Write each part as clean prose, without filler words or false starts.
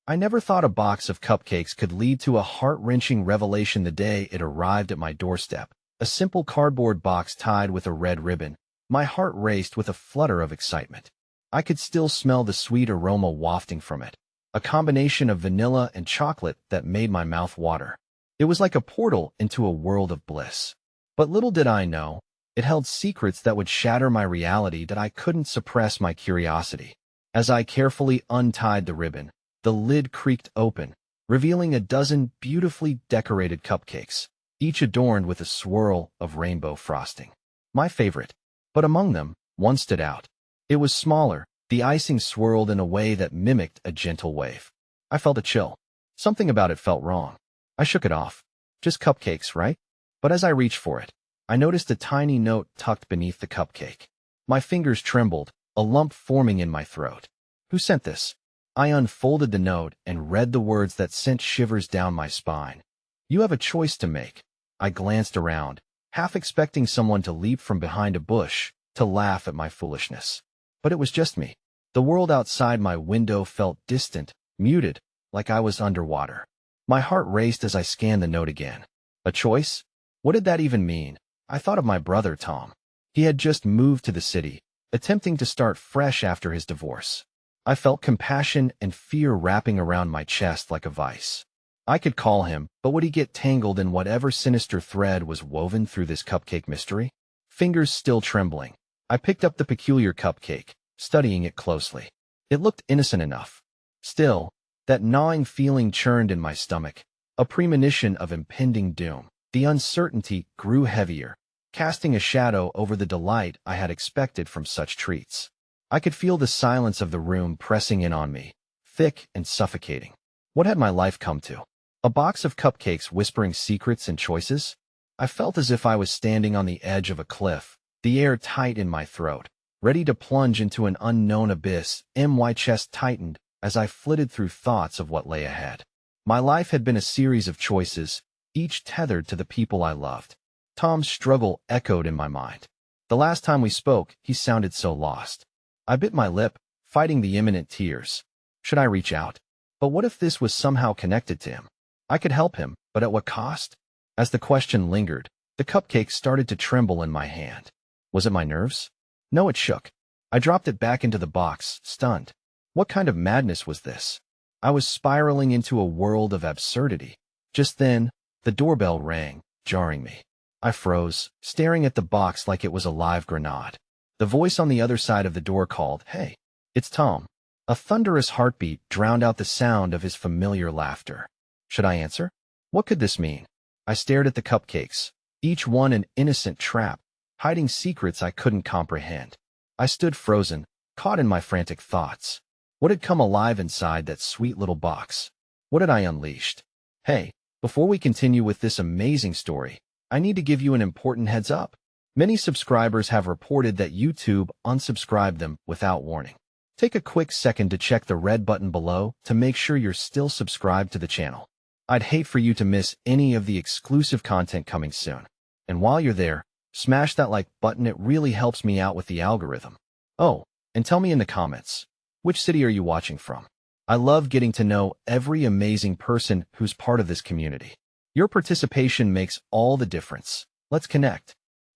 I never thought a box of cupcakes could lead to a heart-wrenching revelation the day it arrived at my doorstep. A simple cardboard box tied with a red ribbon. My heart raced with a flutter of excitement. I could still smell the sweet aroma wafting from it, a combination of vanilla and chocolate that made my mouth water. It was like a portal into a world of bliss. But little did I know, it held secrets that would shatter my reality that I couldn't suppress my curiosity. As I carefully untied the ribbon, the lid creaked open, revealing a dozen beautifully decorated cupcakes, each adorned with a swirl of rainbow frosting. My favorite. But among them, one stood out. It was smaller, the icing swirled in a way that mimicked a gentle wave. I felt a chill. Something about it felt wrong. I shook it off. Just cupcakes, right? But as I reached for it, I noticed a tiny note tucked beneath the cupcake. My fingers trembled, a lump forming in my throat. Who sent this? I unfolded the note and read the words that sent shivers down my spine. You have a choice to make. I glanced around, half expecting someone to leap from behind a bush to laugh at my foolishness. But it was just me. The world outside my window felt distant, muted, like I was underwater. My heart raced as I scanned the note again. A choice? What did that even mean? I thought of my brother, Tom. He had just moved to the city, attempting to start fresh after his divorce. I felt compassion and fear wrapping around my chest like a vice. I could call him, but would he get tangled in whatever sinister thread was woven through this cupcake mystery? Fingers still trembling, I picked up the peculiar cupcake, studying it closely. It looked innocent enough. Still, that gnawing feeling churned in my stomach, a premonition of impending doom. The uncertainty grew heavier, casting a shadow over the delight I had expected from such treats. I could feel the silence of the room pressing in on me, thick and suffocating. What had my life come to? A box of cupcakes whispering secrets and choices? I felt as if I was standing on the edge of a cliff, the air tight in my throat, ready to plunge into an unknown abyss. My chest tightened as I flitted through thoughts of what lay ahead. My life had been a series of choices, each tethered to the people I loved. Tom's struggle echoed in my mind. The last time we spoke, he sounded so lost. I bit my lip, fighting the imminent tears. Should I reach out? But what if this was somehow connected to him? I could help him, but at what cost? As the question lingered, the cupcake started to tremble in my hand. Was it my nerves? No, it shook. I dropped it back into the box, stunned. What kind of madness was this? I was spiraling into a world of absurdity. Just then, the doorbell rang, jarring me. I froze, staring at the box like it was a live grenade. The voice on the other side of the door called, "Hey, it's Tom." A thunderous heartbeat drowned out the sound of his familiar laughter. Should I answer? What could this mean? I stared at the cupcakes, each one an innocent trap, hiding secrets I couldn't comprehend. I stood frozen, caught in my frantic thoughts. What had come alive inside that sweet little box? What had I unleashed? Hey, before we continue with this amazing story, I need to give you an important heads up. Many subscribers have reported that YouTube unsubscribed them without warning. Take a quick second to check the red button below to make sure you're still subscribed to the channel. I'd hate for you to miss any of the exclusive content coming soon. And while you're there, smash that like button. It really helps me out with the algorithm. Oh, and tell me in the comments, which city are you watching from? I love getting to know every amazing person who's part of this community. Your participation makes all the difference. Let's connect.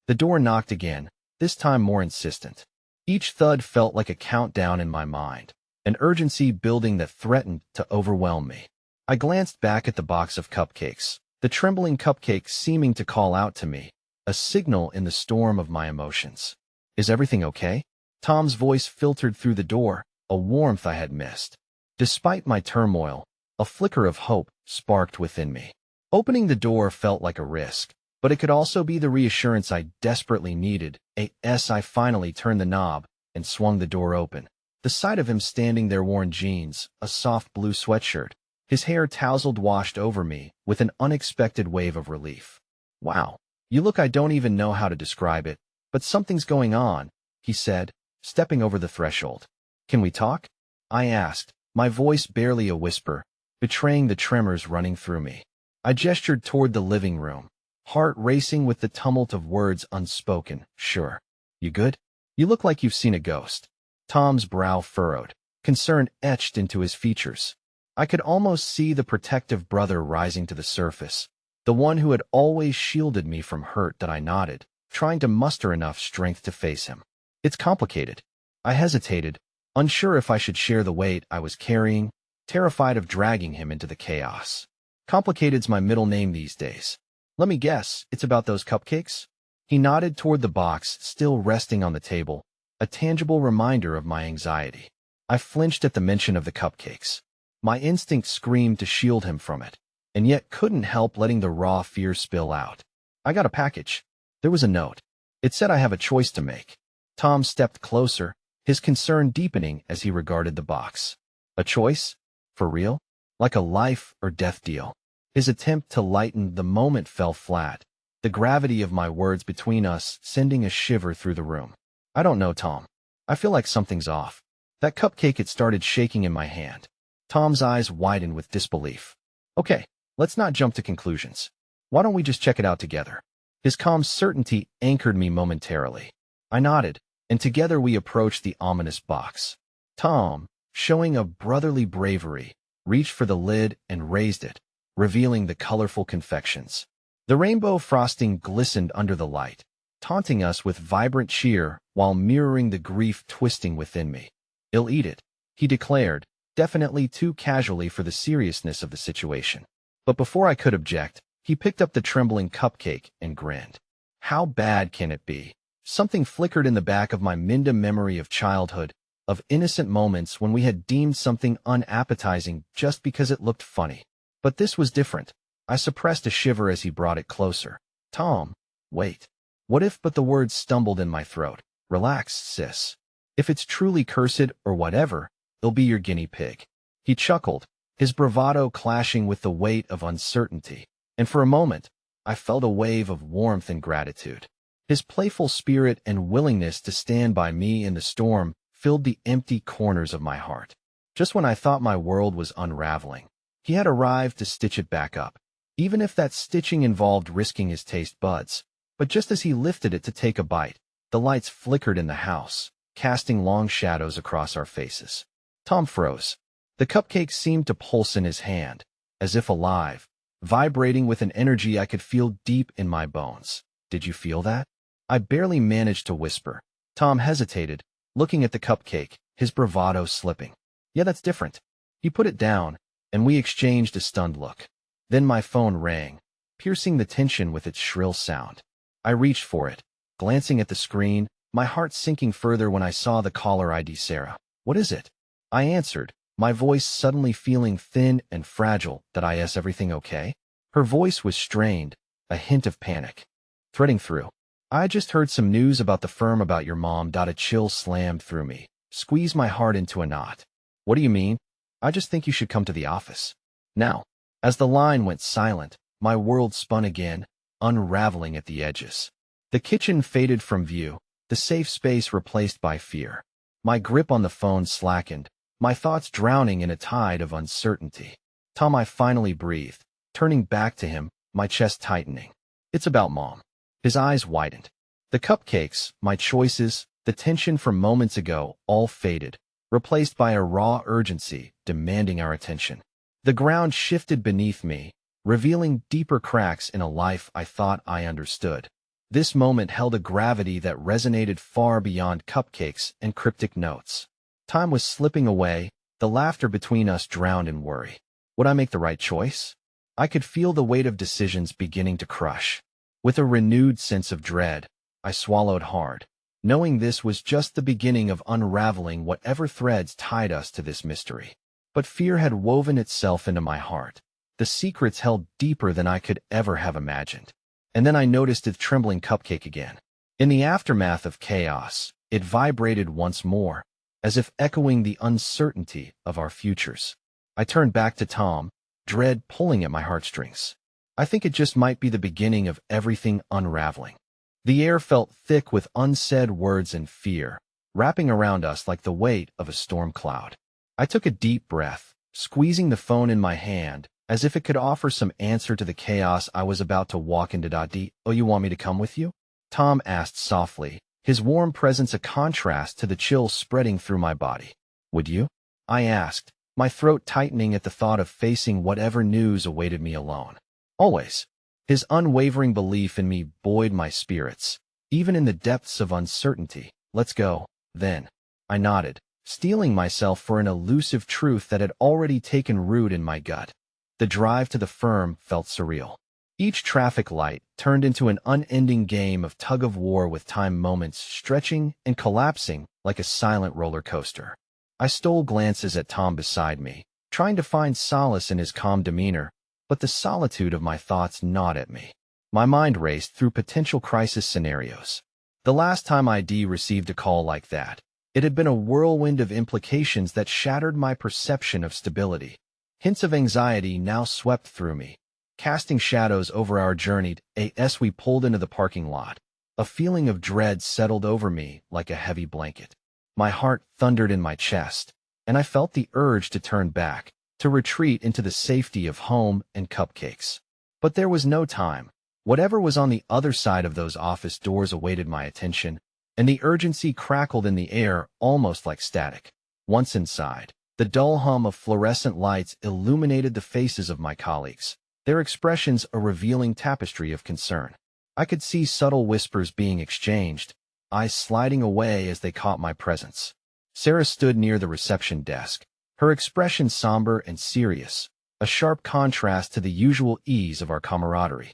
The door knocked again, this time more insistent. Each thud felt like a countdown in my mind, an urgency building that threatened to overwhelm me. I glanced back at the box of cupcakes, the trembling cupcake seeming to call out to me, a signal in the storm of my emotions. Is everything okay? Tom's voice filtered through the door, a warmth I had missed. Despite my turmoil, a flicker of hope sparked within me. Opening the door felt like a risk, but it could also be the reassurance I desperately needed. I finally turned the knob and swung the door open. The sight of him standing there, worn jeans, a soft blue sweatshirt, his hair tousled, washed over me with an unexpected wave of relief. Wow, you look, I don't even know how to describe it, but something's going on, he said, stepping over the threshold. Can we talk? I asked, my voice barely a whisper, betraying the tremors running through me. I gestured toward the living room, heart racing with the tumult of words unspoken. Sure. You good? You look like you've seen a ghost. Tom's brow furrowed, concern etched into his features. I could almost see the protective brother rising to the surface, the one who had always shielded me from hurt. That I nodded, trying to muster enough strength to face him. It's complicated. I hesitated, unsure if I should share the weight I was carrying, terrified of dragging him into the chaos. Complicated's my middle name these days. Let me guess, it's about those cupcakes? He nodded toward the box still resting on the table, a tangible reminder of my anxiety. I flinched at the mention of the cupcakes. My instinct screamed to shield him from it, and yet couldn't help letting the raw fear spill out. I got a package. There was a note. It said I have a choice to make. Tom stepped closer, his concern deepening as he regarded the box. A choice? For real? Like a life or death deal? His attempt to lighten the moment fell flat, the gravity of my words between us sending a shiver through the room. I don't know, Tom. I feel like something's off. That cupcake, it started shaking in my hand. Tom's eyes widened with disbelief. Okay, let's not jump to conclusions. Why don't we just check it out together? His calm certainty anchored me momentarily. I nodded, and together we approached the ominous box. Tom, showing a brotherly bravery, reached for the lid and raised it, revealing the colorful confections. The rainbow frosting glistened under the light, taunting us with vibrant cheer while mirroring the grief twisting within me. "I'll eat it," he declared, definitely too casually for the seriousness of the situation. But before I could object, he picked up the trembling cupcake and grinned. How bad can it be? Something flickered in the back of my Minda memory of childhood, of innocent moments when we had deemed something unappetizing just because it looked funny. But this was different. I suppressed a shiver as he brought it closer. "Tom, wait. What if?" But the words stumbled in my throat. "Relax, sis. If it's truly cursed or whatever, it'll be your guinea pig." He chuckled, his bravado clashing with the weight of uncertainty, and for a moment, I felt a wave of warmth and gratitude. His playful spirit and willingness to stand by me in the storm filled the empty corners of my heart. Just when I thought my world was unraveling, he had arrived to stitch it back up, even if that stitching involved risking his taste buds. But just as he lifted it to take a bite, the lights flickered in the house, casting long shadows across our faces. Tom froze. The cupcake seemed to pulse in his hand, as if alive, vibrating with an energy I could feel deep in my bones. "Did you feel that?" I barely managed to whisper. Tom hesitated, looking at the cupcake, his bravado slipping. "Yeah, that's different." He put it down, and we exchanged a stunned look. Then my phone rang, piercing the tension with its shrill sound. I reached for it, glancing at the screen, my heart sinking further when I saw the caller ID. "Sarah, what is it?" I answered, my voice suddenly feeling thin and fragile. "Is everything okay?" Her voice was strained, a hint of panic threading through. "I just heard some news about the firm, about your mom." A chill slammed through me, squeezed my heart into a knot. "What do you mean?" "I just think you should come to the office now." As the line went silent, my world spun again, unraveling at the edges. The kitchen faded from view, the safe space replaced by fear. My grip on the phone slackened, my thoughts drowning in a tide of uncertainty. "Tom," I finally breathed, turning back to him, my chest tightening. "It's about Mom." His eyes widened. The cupcakes, my choices, the tension from moments ago, all faded, replaced by a raw urgency demanding our attention. The ground shifted beneath me, revealing deeper cracks in a life I thought I understood. This moment held a gravity that resonated far beyond cupcakes and cryptic notes. Time was slipping away, the laughter between us drowned in worry. Would I make the right choice? I could feel the weight of decisions beginning to crush. With a renewed sense of dread, I swallowed hard, knowing this was just the beginning of unraveling whatever threads tied us to this mystery. But fear had woven itself into my heart, the secrets held deeper than I could ever have imagined. And then I noticed the trembling cupcake again. In the aftermath of chaos, it vibrated once more, as if echoing the uncertainty of our futures. I turned back to Tom, dread pulling at my heartstrings. I think it just might be the beginning of everything unraveling. The air felt thick with unsaid words and fear, wrapping around us like the weight of a storm cloud. I took a deep breath, squeezing the phone in my hand, as if it could offer some answer to the chaos I was about to walk into. "Oh, you want me to come with you?" Tom asked softly, his warm presence a contrast to the chill spreading through my body. "Would you?" I asked, my throat tightening at the thought of facing whatever news awaited me alone. Always. His unwavering belief in me buoyed my spirits, even in the depths of uncertainty. Let's go, then. I nodded, steeling myself for an elusive truth that had already taken root in my gut. The drive to the firm felt surreal. Each traffic light turned into an unending game of tug-of-war with time moments stretching and collapsing like a silent roller coaster. I stole glances at Tom beside me, trying to find solace in his calm demeanor, but the solitude of my thoughts gnawed at me. My mind raced through potential crisis scenarios. The last time ID received a call like that, it had been a whirlwind of implications that shattered my perception of stability. Hints of anxiety now swept through me, casting shadows over our journey as we pulled into the parking lot. A feeling of dread settled over me like a heavy blanket. My heart thundered in my chest, and I felt the urge to turn back, to retreat into the safety of home and cupcakes. But there was no time. Whatever was on the other side of those office doors awaited my attention, and the urgency crackled in the air almost like static. Once inside, the dull hum of fluorescent lights illuminated the faces of my colleagues, their expressions a revealing tapestry of concern. I could see subtle whispers being exchanged, eyes sliding away as they caught my presence. Sarah stood near the reception desk, her expression somber and serious, a sharp contrast to the usual ease of our camaraderie.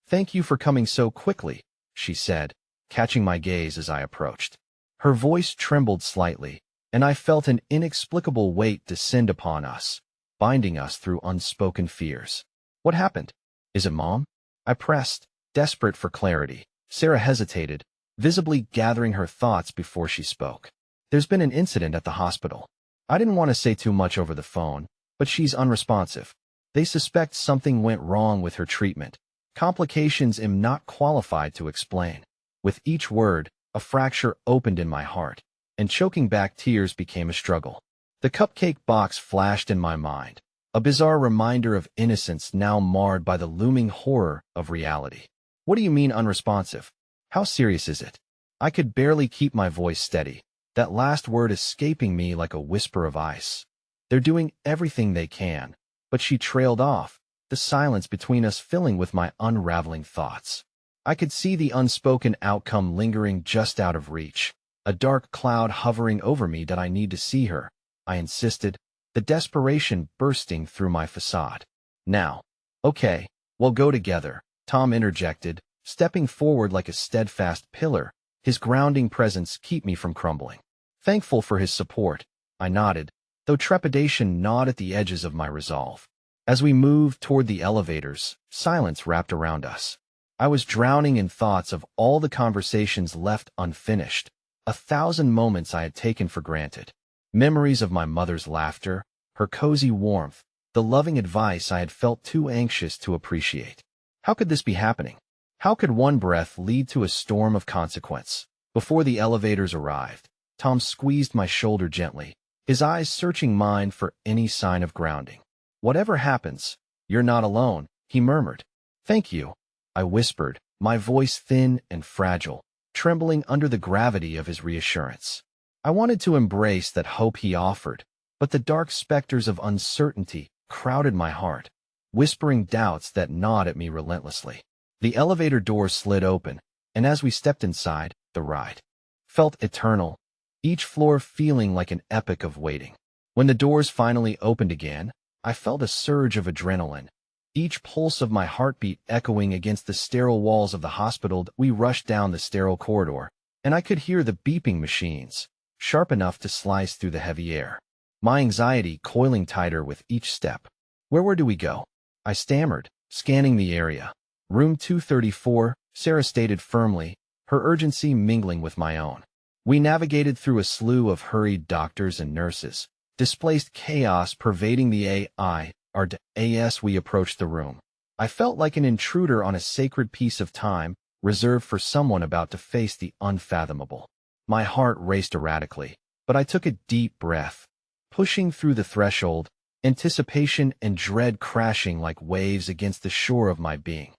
"Thank you for coming so quickly," she said, catching my gaze as I approached. Her voice trembled slightly, and I felt an inexplicable weight descend upon us, binding us through unspoken fears. "What happened? Is it Mom?" I pressed, desperate for clarity. Sarah hesitated, visibly gathering her thoughts before she spoke. "There's been an incident at the hospital. I didn't want to say too much over the phone, but she's unresponsive. They suspect something went wrong with her treatment. Complications I'm not qualified to explain." With each word, a fracture opened in my heart, and choking back tears became a struggle. The cupcake box flashed in my mind, a bizarre reminder of innocence now marred by the looming horror of reality. "What do you mean unresponsive? How serious is it?" I could barely keep my voice steady, that last word escaping me like a whisper of ice. "They're doing everything they can," but she trailed off, the silence between us filling with my unraveling thoughts. I could see the unspoken outcome lingering just out of reach, a dark cloud hovering over me. "Did I need to see her?" I insisted, the desperation bursting through my facade. "Now." "Okay, we'll go together," Tom interjected, stepping forward like a steadfast pillar, his grounding presence keep me from crumbling. Thankful for his support, I nodded, though trepidation gnawed at the edges of my resolve. As we moved toward the elevators, silence wrapped around us. I was drowning in thoughts of all the conversations left unfinished, 1,000 moments I had taken for granted. Memories of my mother's laughter, her cozy warmth, the loving advice I had felt too anxious to appreciate. How could this be happening? How could one breath lead to a storm of consequence? Before the elevators arrived, Tom squeezed my shoulder gently, his eyes searching mine for any sign of grounding. "Whatever happens, you're not alone," he murmured. "Thank you," I whispered, my voice thin and fragile, trembling under the gravity of his reassurance. I wanted to embrace that hope he offered, but the dark specters of uncertainty crowded my heart, whispering doubts that gnawed at me relentlessly. The elevator doors slid open, and as we stepped inside, the ride felt eternal, each floor feeling like an epic of waiting. When the doors finally opened again, I felt a surge of adrenaline, each pulse of my heartbeat echoing against the sterile walls of the hospital. We rushed down the sterile corridor, and I could hear the beeping machines, sharp enough to slice through the heavy air. My anxiety coiling tighter with each step. Where do we go?" I stammered, scanning the area. "Room 234, Sarah stated firmly, her urgency mingling with my own. We navigated through a slew of hurried doctors and nurses, displaced chaos pervading the as we approached the room. I felt like an intruder on a sacred piece of time, reserved for someone about to face the unfathomable. My heart raced erratically, but I took a deep breath. Pushing through the threshold, anticipation and dread crashing like waves against the shore of my being.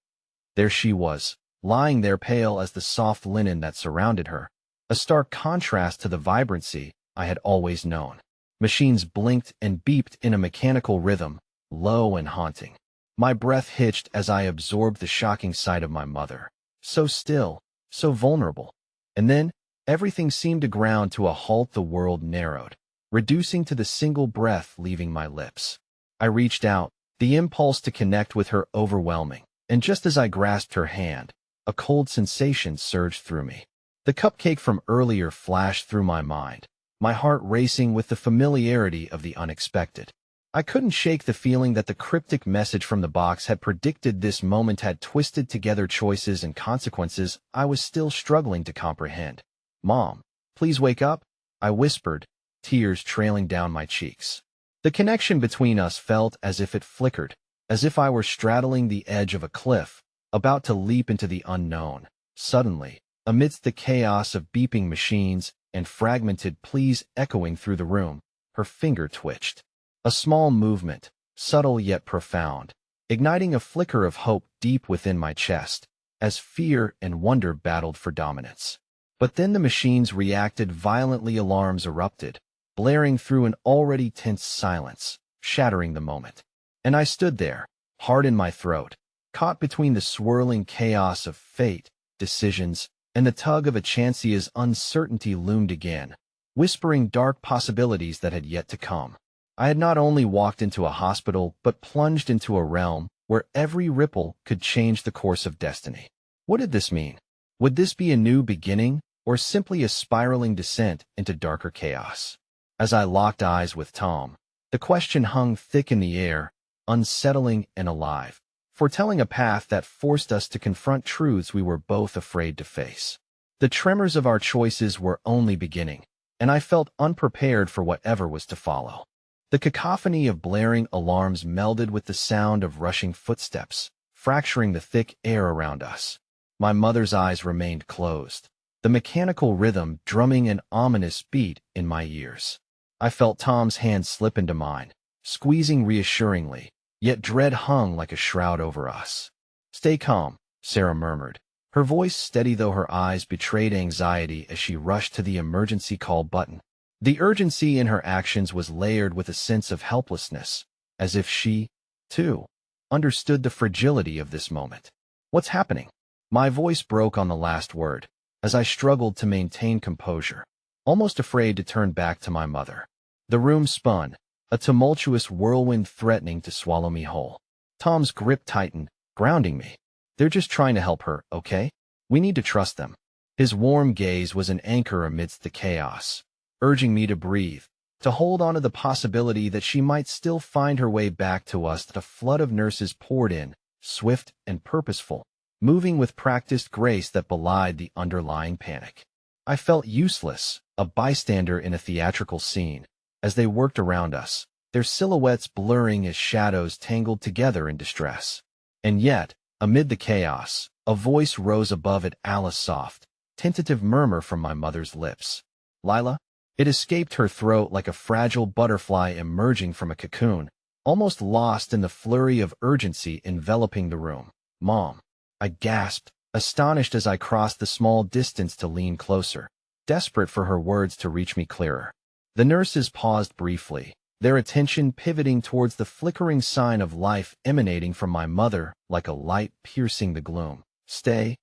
There she was, lying there pale as the soft linen that surrounded her, a stark contrast to the vibrancy I had always known. Machines blinked and beeped in a mechanical rhythm, low and haunting. My breath hitched as I absorbed the shocking sight of my mother. So still, so vulnerable. And then, everything seemed to ground to a halt. The world narrowed, reducing to the single breath leaving my lips. I reached out, the impulse to connect with her overwhelming, and just as I grasped her hand, a cold sensation surged through me. The cupcake from earlier flashed through my mind, my heart racing with the familiarity of the unexpected. I couldn't shake the feeling that the cryptic message from the box had predicted this moment, had twisted together choices and consequences I was still struggling to comprehend. "Mom, please wake up," I whispered, tears trailing down my cheeks. The connection between us felt as if it flickered, as if I were straddling the edge of a cliff, about to leap into the unknown. Suddenly, amidst the chaos of beeping machines and fragmented pleas echoing through the room, her finger twitched. A small movement, subtle yet profound, igniting a flicker of hope deep within my chest, as fear and wonder battled for dominance. But then the machines reacted violently. Alarms erupted, blaring through an already tense silence, shattering the moment. And I stood there, heart in my throat, caught between the swirling chaos of fate, decisions, and the tug of a chance as uncertainty loomed again, whispering dark possibilities that had yet to come. I had not only walked into a hospital, but plunged into a realm where every ripple could change the course of destiny. What did this mean? Would this be a new beginning, or simply a spiraling descent into darker chaos? As I locked eyes with Tom, the question hung thick in the air, unsettling and alive, foretelling a path that forced us to confront truths we were both afraid to face. The tremors of our choices were only beginning, and I felt unprepared for whatever was to follow. The cacophony of blaring alarms melded with the sound of rushing footsteps, fracturing the thick air around us. My mother's eyes remained closed, the mechanical rhythm drumming an ominous beat in my ears. I felt Tom's hand slip into mine, squeezing reassuringly, yet dread hung like a shroud over us. "Stay calm," Sarah murmured, her voice steady though her eyes betrayed anxiety as she rushed to the emergency call button. The urgency in her actions was layered with a sense of helplessness, as if she, too, understood the fragility of this moment. "What's happening?" My voice broke on the last word, as I struggled to maintain composure, almost afraid to turn back to my mother. The room spun, a tumultuous whirlwind threatening to swallow me whole. Tom's grip tightened, grounding me. "They're just trying to help her, okay? We need to trust them." His warm gaze was an anchor amidst the chaos, urging me to breathe, to hold on to the possibility that she might still find her way back to us. The flood of nurses poured in, swift and purposeful, moving with practiced grace that belied the underlying panic. I felt useless, a bystander in a theatrical scene, as they worked around us, their silhouettes blurring as shadows tangled together in distress. And yet, amid the chaos, a voice rose above it, Alice's soft, tentative murmur from my mother's lips. "Lila?" It escaped her throat like a fragile butterfly emerging from a cocoon, almost lost in the flurry of urgency enveloping the room. "Mom," I gasped, astonished as I crossed the small distance to lean closer, desperate for her words to reach me clearer. The nurses paused briefly, their attention pivoting towards the flickering sign of life emanating from my mother like a light piercing the gloom. Stay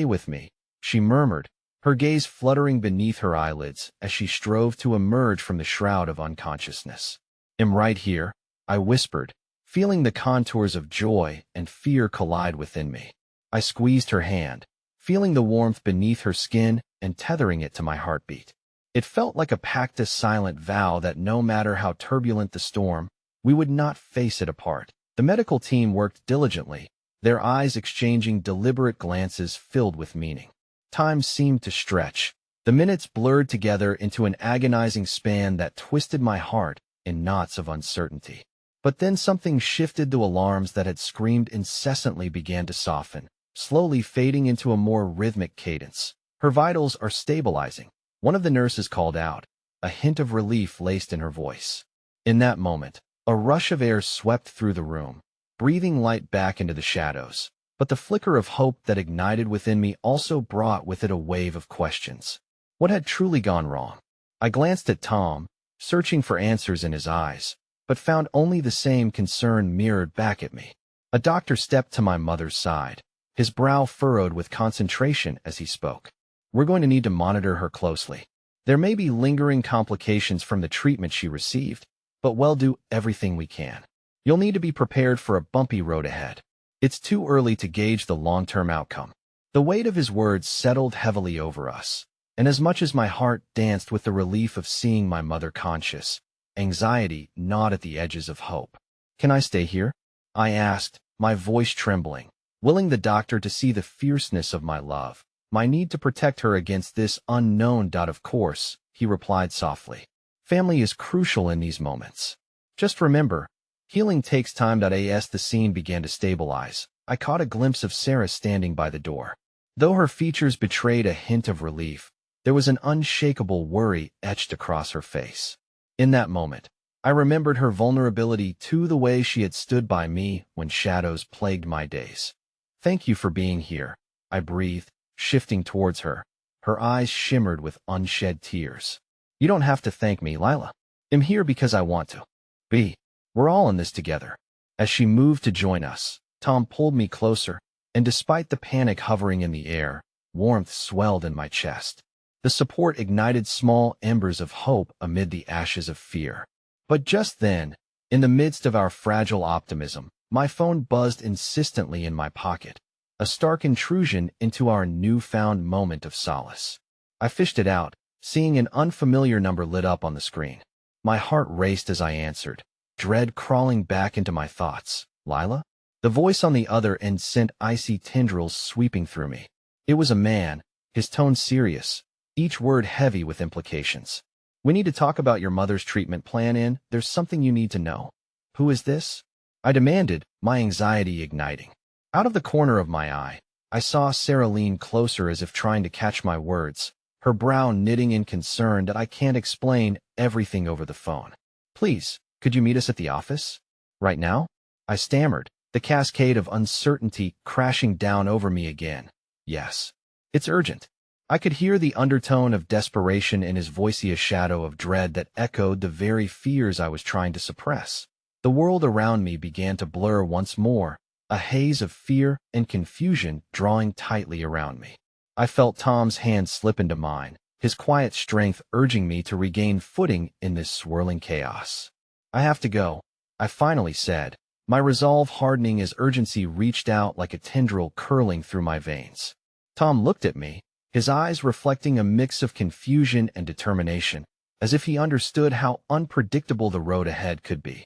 with me," she murmured, her gaze fluttering beneath her eyelids as she strove to emerge from the shroud of unconsciousness. "I'm right here," I whispered, feeling the contours of joy and fear collide within me. I squeezed her hand, feeling the warmth beneath her skin and tethering it to my heartbeat. It felt like a pact, a silent vow that no matter how turbulent the storm, we would not face it apart. The medical team worked diligently, their eyes exchanging deliberate glances filled with meaning. Time seemed to stretch. The minutes blurred together into an agonizing span that twisted my heart in knots of uncertainty. But then something shifted. The alarms that had screamed incessantly began to soften, slowly fading into a more rhythmic cadence. "Her vitals are stabilizing," one of the nurses called out, a hint of relief laced in her voice. In that moment, a rush of air swept through the room, breathing light back into the shadows. But the flicker of hope that ignited within me also brought with it a wave of questions. What had truly gone wrong? I glanced at Tom, searching for answers in his eyes, but found only the same concern mirrored back at me. A doctor stepped to my mother's side, his brow furrowed with concentration as he spoke. We're going to need to monitor her closely. There may be lingering complications from the treatment she received, but we'll do everything we can. You'll need to be prepared for a bumpy road ahead. It's too early to gauge the long-term outcome. The weight of his words settled heavily over us, and as much as my heart danced with the relief of seeing my mother conscious, anxiety gnawed at the edges of hope. Can I stay here? I asked, my voice trembling, willing the doctor to see the fierceness of my love, my need to protect her against this unknown. Of course, he replied softly. Family is crucial in these moments. Just remember, healing takes time. As the scene began to stabilize, I caught a glimpse of Sarah standing by the door. Though her features betrayed a hint of relief, there was an unshakable worry etched across her face. In that moment, I remembered her vulnerability to the way she had stood by me when shadows plagued my days. Thank you for being here, I breathed, shifting towards her. Her eyes shimmered with unshed tears. You don't have to thank me, Lila. I'm here because I want to. We're all in this together. As she moved to join us, Tom pulled me closer, and despite the panic hovering in the air, warmth swelled in my chest. The support ignited small embers of hope amid the ashes of fear. But just then, in the midst of our fragile optimism, my phone buzzed insistently in my pocket, a stark intrusion into our newfound moment of solace. I fished it out, seeing an unfamiliar number lit up on the screen. My heart raced as I answered, dread crawling back into my thoughts. Lila? The voice on the other end sent icy tendrils sweeping through me. It was a man, his tone serious, each word heavy with implications. We need to talk about your mother's treatment plan. There's something you need to know. Who is this? I demanded, my anxiety igniting. Out of the corner of my eye, I saw Sarah lean closer as if trying to catch my words, her brow knitting in concern that I can't explain everything over the phone. Please, could you meet us at the office? Right now? I stammered, the cascade of uncertainty crashing down over me again. Yes. It's urgent. I could hear the undertone of desperation in his voice, a shadow of dread that echoed the very fears I was trying to suppress. The world around me began to blur once more, a haze of fear and confusion drawing tightly around me. I felt Tom's hand slip into mine, his quiet strength urging me to regain footing in this swirling chaos. I have to go, I finally said, my resolve hardening as urgency reached out like a tendril curling through my veins. Tom looked at me, his eyes reflecting a mix of confusion and determination, as if he understood how unpredictable the road ahead could be.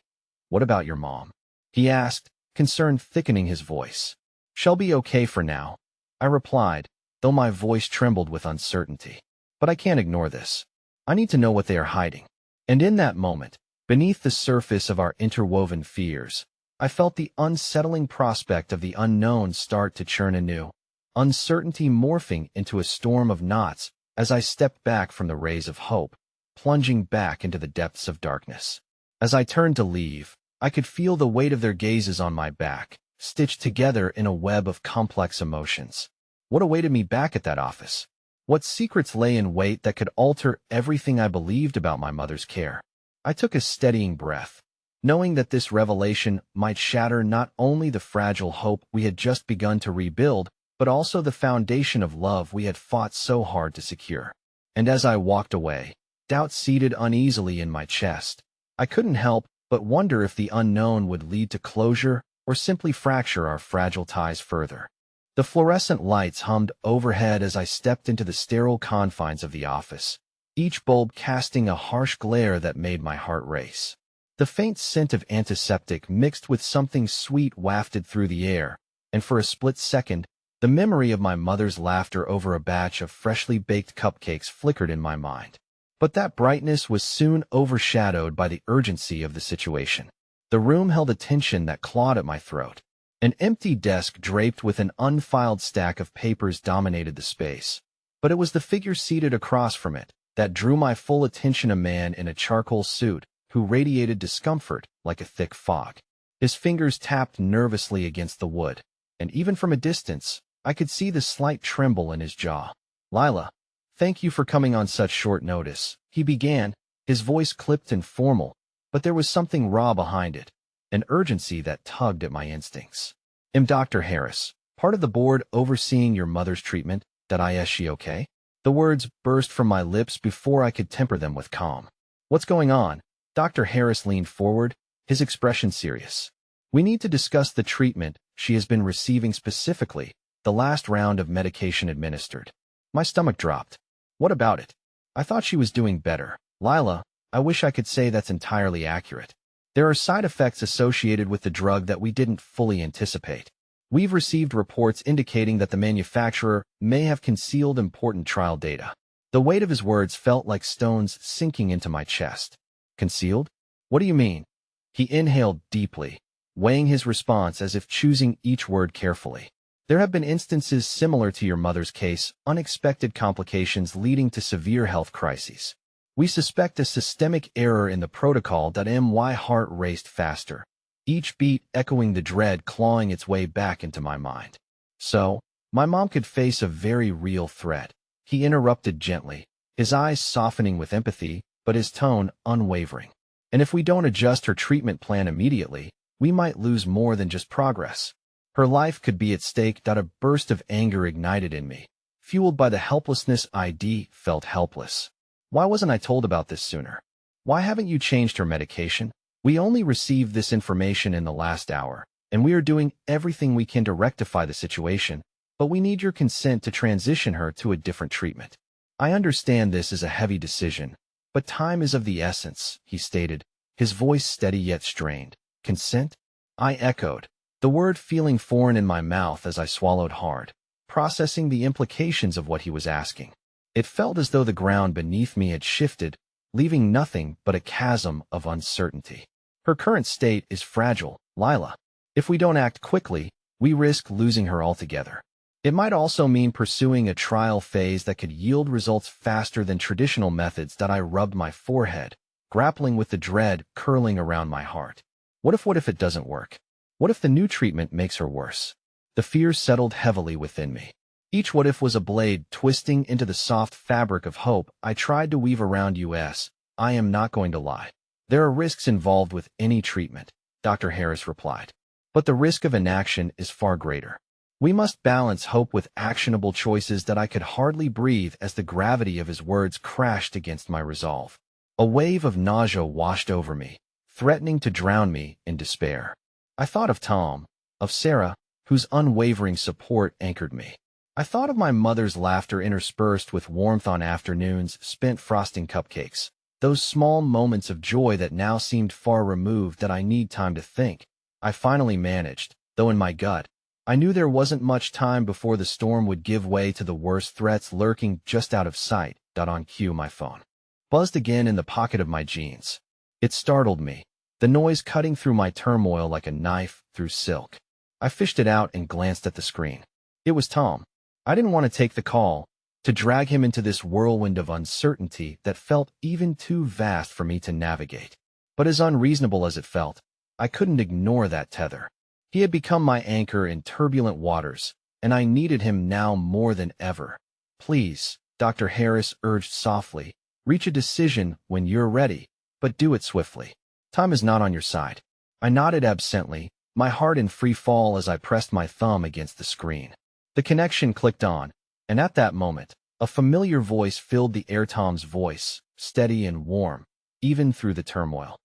What about your mom? He asked, concern thickening his voice. She'll be okay for now, I replied, though my voice trembled with uncertainty. But I can't ignore this. I need to know what they are hiding. And in that moment, beneath the surface of our interwoven fears, I felt the unsettling prospect of the unknown start to churn anew, uncertainty morphing into a storm of knots as I stepped back from the rays of hope, plunging back into the depths of darkness. As I turned to leave, I could feel the weight of their gazes on my back, stitched together in a web of complex emotions. What awaited me back at that office? What secrets lay in wait that could alter everything I believed about my mother's care? I took a steadying breath, knowing that this revelation might shatter not only the fragile hope we had just begun to rebuild, but also the foundation of love we had fought so hard to secure. And as I walked away, doubt seated uneasily in my chest, I couldn't help but wonder if the unknown would lead to closure or simply fracture our fragile ties further. The fluorescent lights hummed overhead as I stepped into the sterile confines of the office, each bulb casting a harsh glare that made my heart race. The faint scent of antiseptic mixed with something sweet wafted through the air, and for a split second, the memory of my mother's laughter over a batch of freshly baked cupcakes flickered in my mind. But that brightness was soon overshadowed by the urgency of the situation. The room held a tension that clawed at my throat. An empty desk draped with an unfiled stack of papers dominated the space. But it was the figure seated across from it that drew my full attention, a man in a charcoal suit who radiated discomfort like a thick fog. His fingers tapped nervously against the wood, and even from a distance, I could see the slight tremble in his jaw. Lila, thank you for coming on such short notice, he began, His voice clipped and formal, but there was something raw behind it, an urgency that tugged at my instincts. "Am Dr. Harris, part of the board overseeing your mother's treatment? Is she okay?" The words burst from my lips before I could temper them with calm. "What's going on?" Dr. Harris leaned forward, his expression serious. "We need to discuss the treatment she has been receiving, specifically the last round of medication administered." My stomach dropped. "What about it? I thought she was doing better." "Lila, I wish I could say that's entirely accurate. There are side effects associated with the drug that we didn't fully anticipate. We've received reports indicating that the manufacturer may have concealed important trial data." The weight of his words felt like stones sinking into my chest. "Concealed? What do you mean?" He inhaled deeply, weighing his response as if choosing each word carefully. "There have been instances similar to your mother's case, unexpected complications leading to severe health crises. We suspect a systemic error in the protocol." My heart raced faster, each beat echoing the dread clawing its way back into my mind. "So, my mom could face a very real threat," he interrupted gently, his eyes softening with empathy, but his tone unwavering. "And if we don't adjust her treatment plan immediately, we might lose more than just progress. Her life could be at stake." A burst of anger ignited in me, fueled by the helplessness I felt helpless. Why wasn't I told about this sooner? Why haven't you changed her medication? We only received this information in the last hour, and we are doing everything we can to rectify the situation, but we need your consent to transition her to a different treatment. I understand this is a heavy decision, but time is of the essence," he stated, his voice steady yet strained. "Consent?" I echoed, the word feeling foreign in my mouth as I swallowed hard, processing the implications of what he was asking. It felt as though the ground beneath me had shifted, leaving nothing but a chasm of uncertainty. "Her current state is fragile, Lila. If we don't act quickly, we risk losing her altogether. It might also mean pursuing a trial phase that could yield results faster than traditional methods." I rubbed my forehead, grappling with the dread curling around my heart. What if it doesn't work? What if the new treatment makes her worse? The fear settled heavily within me. Each what if was a blade twisting into the soft fabric of hope I tried to weave around us. "I am not going to lie. There are risks involved with any treatment," Dr. Harris replied. "But the risk of inaction is far greater. We must balance hope with actionable choices." I could hardly breathe as the gravity of his words crashed against my resolve. A wave of nausea washed over me, threatening to drown me in despair. I thought of Tom, of Sarah, whose unwavering support anchored me. I thought of my mother's laughter interspersed with warmth on afternoons spent frosting cupcakes, those small moments of joy that now seemed far removed. "I need time to think," I finally managed, though in my gut, I knew there wasn't much time before the storm would give way to the worst threats lurking just out of sight. On cue, my phone buzzed again in the pocket of my jeans. It startled me, the noise cutting through my turmoil like a knife through silk. I fished it out and glanced at the screen. It was Tom. I didn't want to take the call, to drag him into this whirlwind of uncertainty that felt even too vast for me to navigate. But as unreasonable as it felt, I couldn't ignore that tether. He had become my anchor in turbulent waters, and I needed him now more than ever. "Please," Dr. Harris urged softly, "reach a decision when you're ready, but do it swiftly. Time is not on your side." I nodded absently, my heart in free fall as I pressed my thumb against the screen. The connection clicked on, and at that moment, a familiar voice filled the air. Tom's voice, steady and warm, even through the turmoil.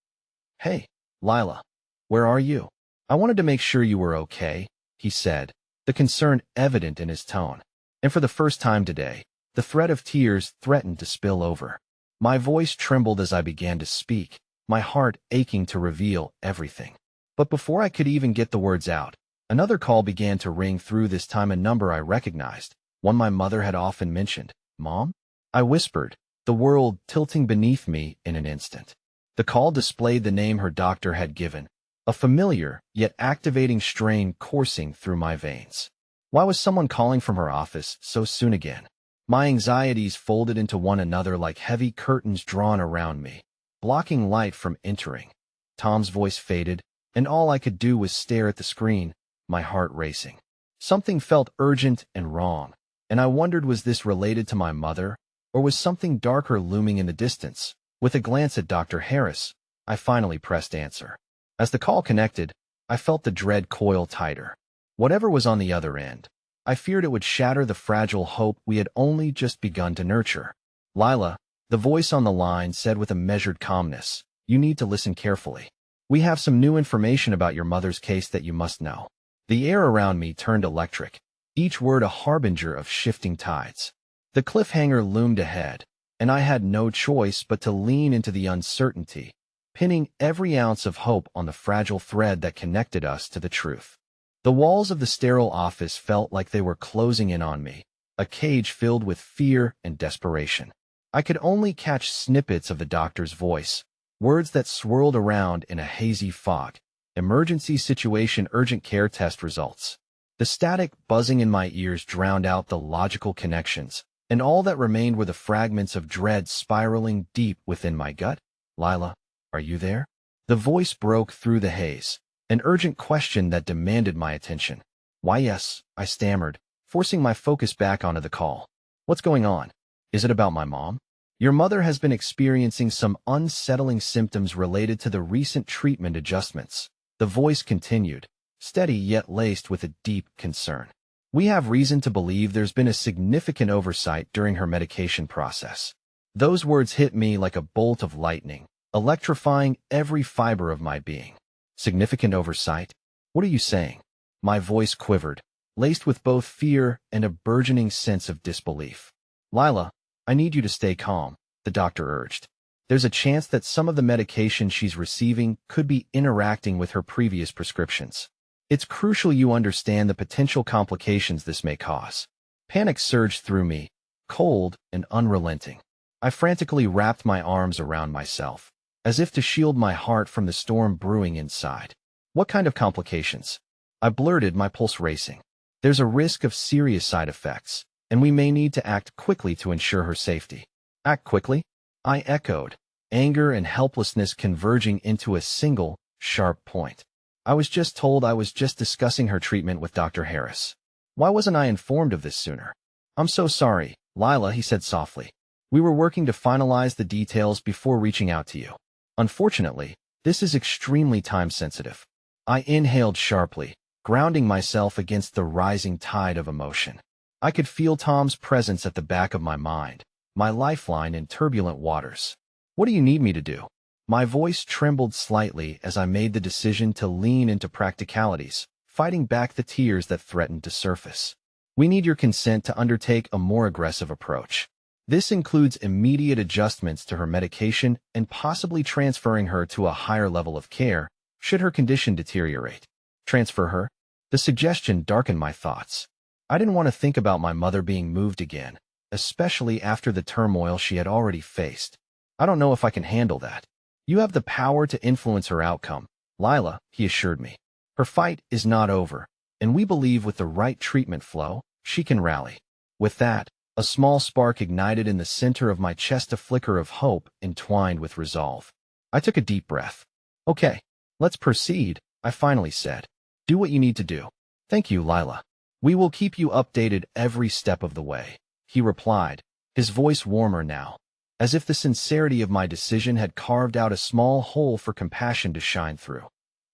"Hey, Lila, where are you? I wanted to make sure you were okay," he said, the concern evident in his tone. And for the first time today, the threat of tears threatened to spill over. My voice trembled as I began to speak, my heart aching to reveal everything. But before I could even get the words out, another call began to ring through, this time a number I recognized, one my mother had often mentioned. "Mom?" I whispered, the world tilting beneath me in an instant. The call displayed the name her doctor had given, a familiar yet activating strain coursing through my veins. Why was someone calling from her office so soon again? My anxieties folded into one another like heavy curtains drawn around me, blocking light from entering. Tom's voice faded, and all I could do was stare at the screen, my heart racing. Something felt urgent and wrong, and I wondered, was this related to my mother, or was something darker looming in the distance? With a glance at Dr. Harris, I finally pressed answer. As the call connected, I felt the dread coil tighter. Whatever was on the other end, I feared it would shatter the fragile hope we had only just begun to nurture. Lila, the voice on the line said with a measured calmness, "You need to listen carefully. We have some new information about your mother's case that you must know." The air around me turned electric, each word a harbinger of shifting tides. The cliffhanger loomed ahead, and I had no choice but to lean into the uncertainty, pinning every ounce of hope on the fragile thread that connected us to the truth. The walls of the sterile office felt like they were closing in on me, a cage filled with fear and desperation. I could only catch snippets of the doctor's voice, words that swirled around in a hazy fog. Emergency situation, urgent care test results. The static buzzing in my ears drowned out the logical connections, and all that remained were the fragments of dread spiraling deep within my gut. "Lila, are you there?" The voice broke through the haze, an urgent question that demanded my attention. "Why, yes," I stammered, forcing my focus back onto the call. "What's going on? Is it about my mom?" "Your mother has been experiencing some unsettling symptoms related to the recent treatment adjustments," the voice continued, steady yet laced with a deep concern. "We have reason to believe there's been a significant oversight during her medication process." Those words hit me like a bolt of lightning, electrifying every fiber of my being. "Significant oversight? What are you saying?" My voice quivered, laced with both fear and a burgeoning sense of disbelief. "Lila, I need you to stay calm," the doctor urged. "There's a chance that some of the medication she's receiving could be interacting with her previous prescriptions. It's crucial you understand the potential complications this may cause." Panic surged through me, cold and unrelenting. I frantically wrapped my arms around myself, as if to shield my heart from the storm brewing inside. "What kind of complications?" I blurted, my pulse racing. "There's a risk of serious side effects, and we may need to act quickly to ensure her safety." "Act quickly?" I echoed, anger and helplessness converging into a single, sharp point. "I was just told I was just discussing her treatment with Dr. Harris. Why wasn't I informed of this sooner?" "I'm so sorry, Lila," he said softly. "We were working to finalize the details before reaching out to you. Unfortunately, this is extremely time-sensitive." I inhaled sharply, grounding myself against the rising tide of emotion. I could feel Tom's presence at the back of my mind, my lifeline in turbulent waters. "What do you need me to do?" My voice trembled slightly as I made the decision to lean into practicalities, fighting back the tears that threatened to surface. "We need your consent to undertake a more aggressive approach. This includes immediate adjustments to her medication and possibly transferring her to a higher level of care should her condition deteriorate." "Transfer her?" The suggestion darkened my thoughts. I didn't want to think about my mother being moved again, especially after the turmoil she had already faced. "I don't know if I can handle that." "You have the power to influence her outcome, Lila," he assured me. "Her fight is not over, and we believe with the right treatment flow, she can rally." With that, a small spark ignited in the center of my chest, a flicker of hope entwined with resolve. I took a deep breath. "Okay, let's proceed," I finally said. "Do what you need to do." "Thank you, Lila. We will keep you updated every step of the way," he replied, his voice warmer now, as if the sincerity of my decision had carved out a small hole for compassion to shine through.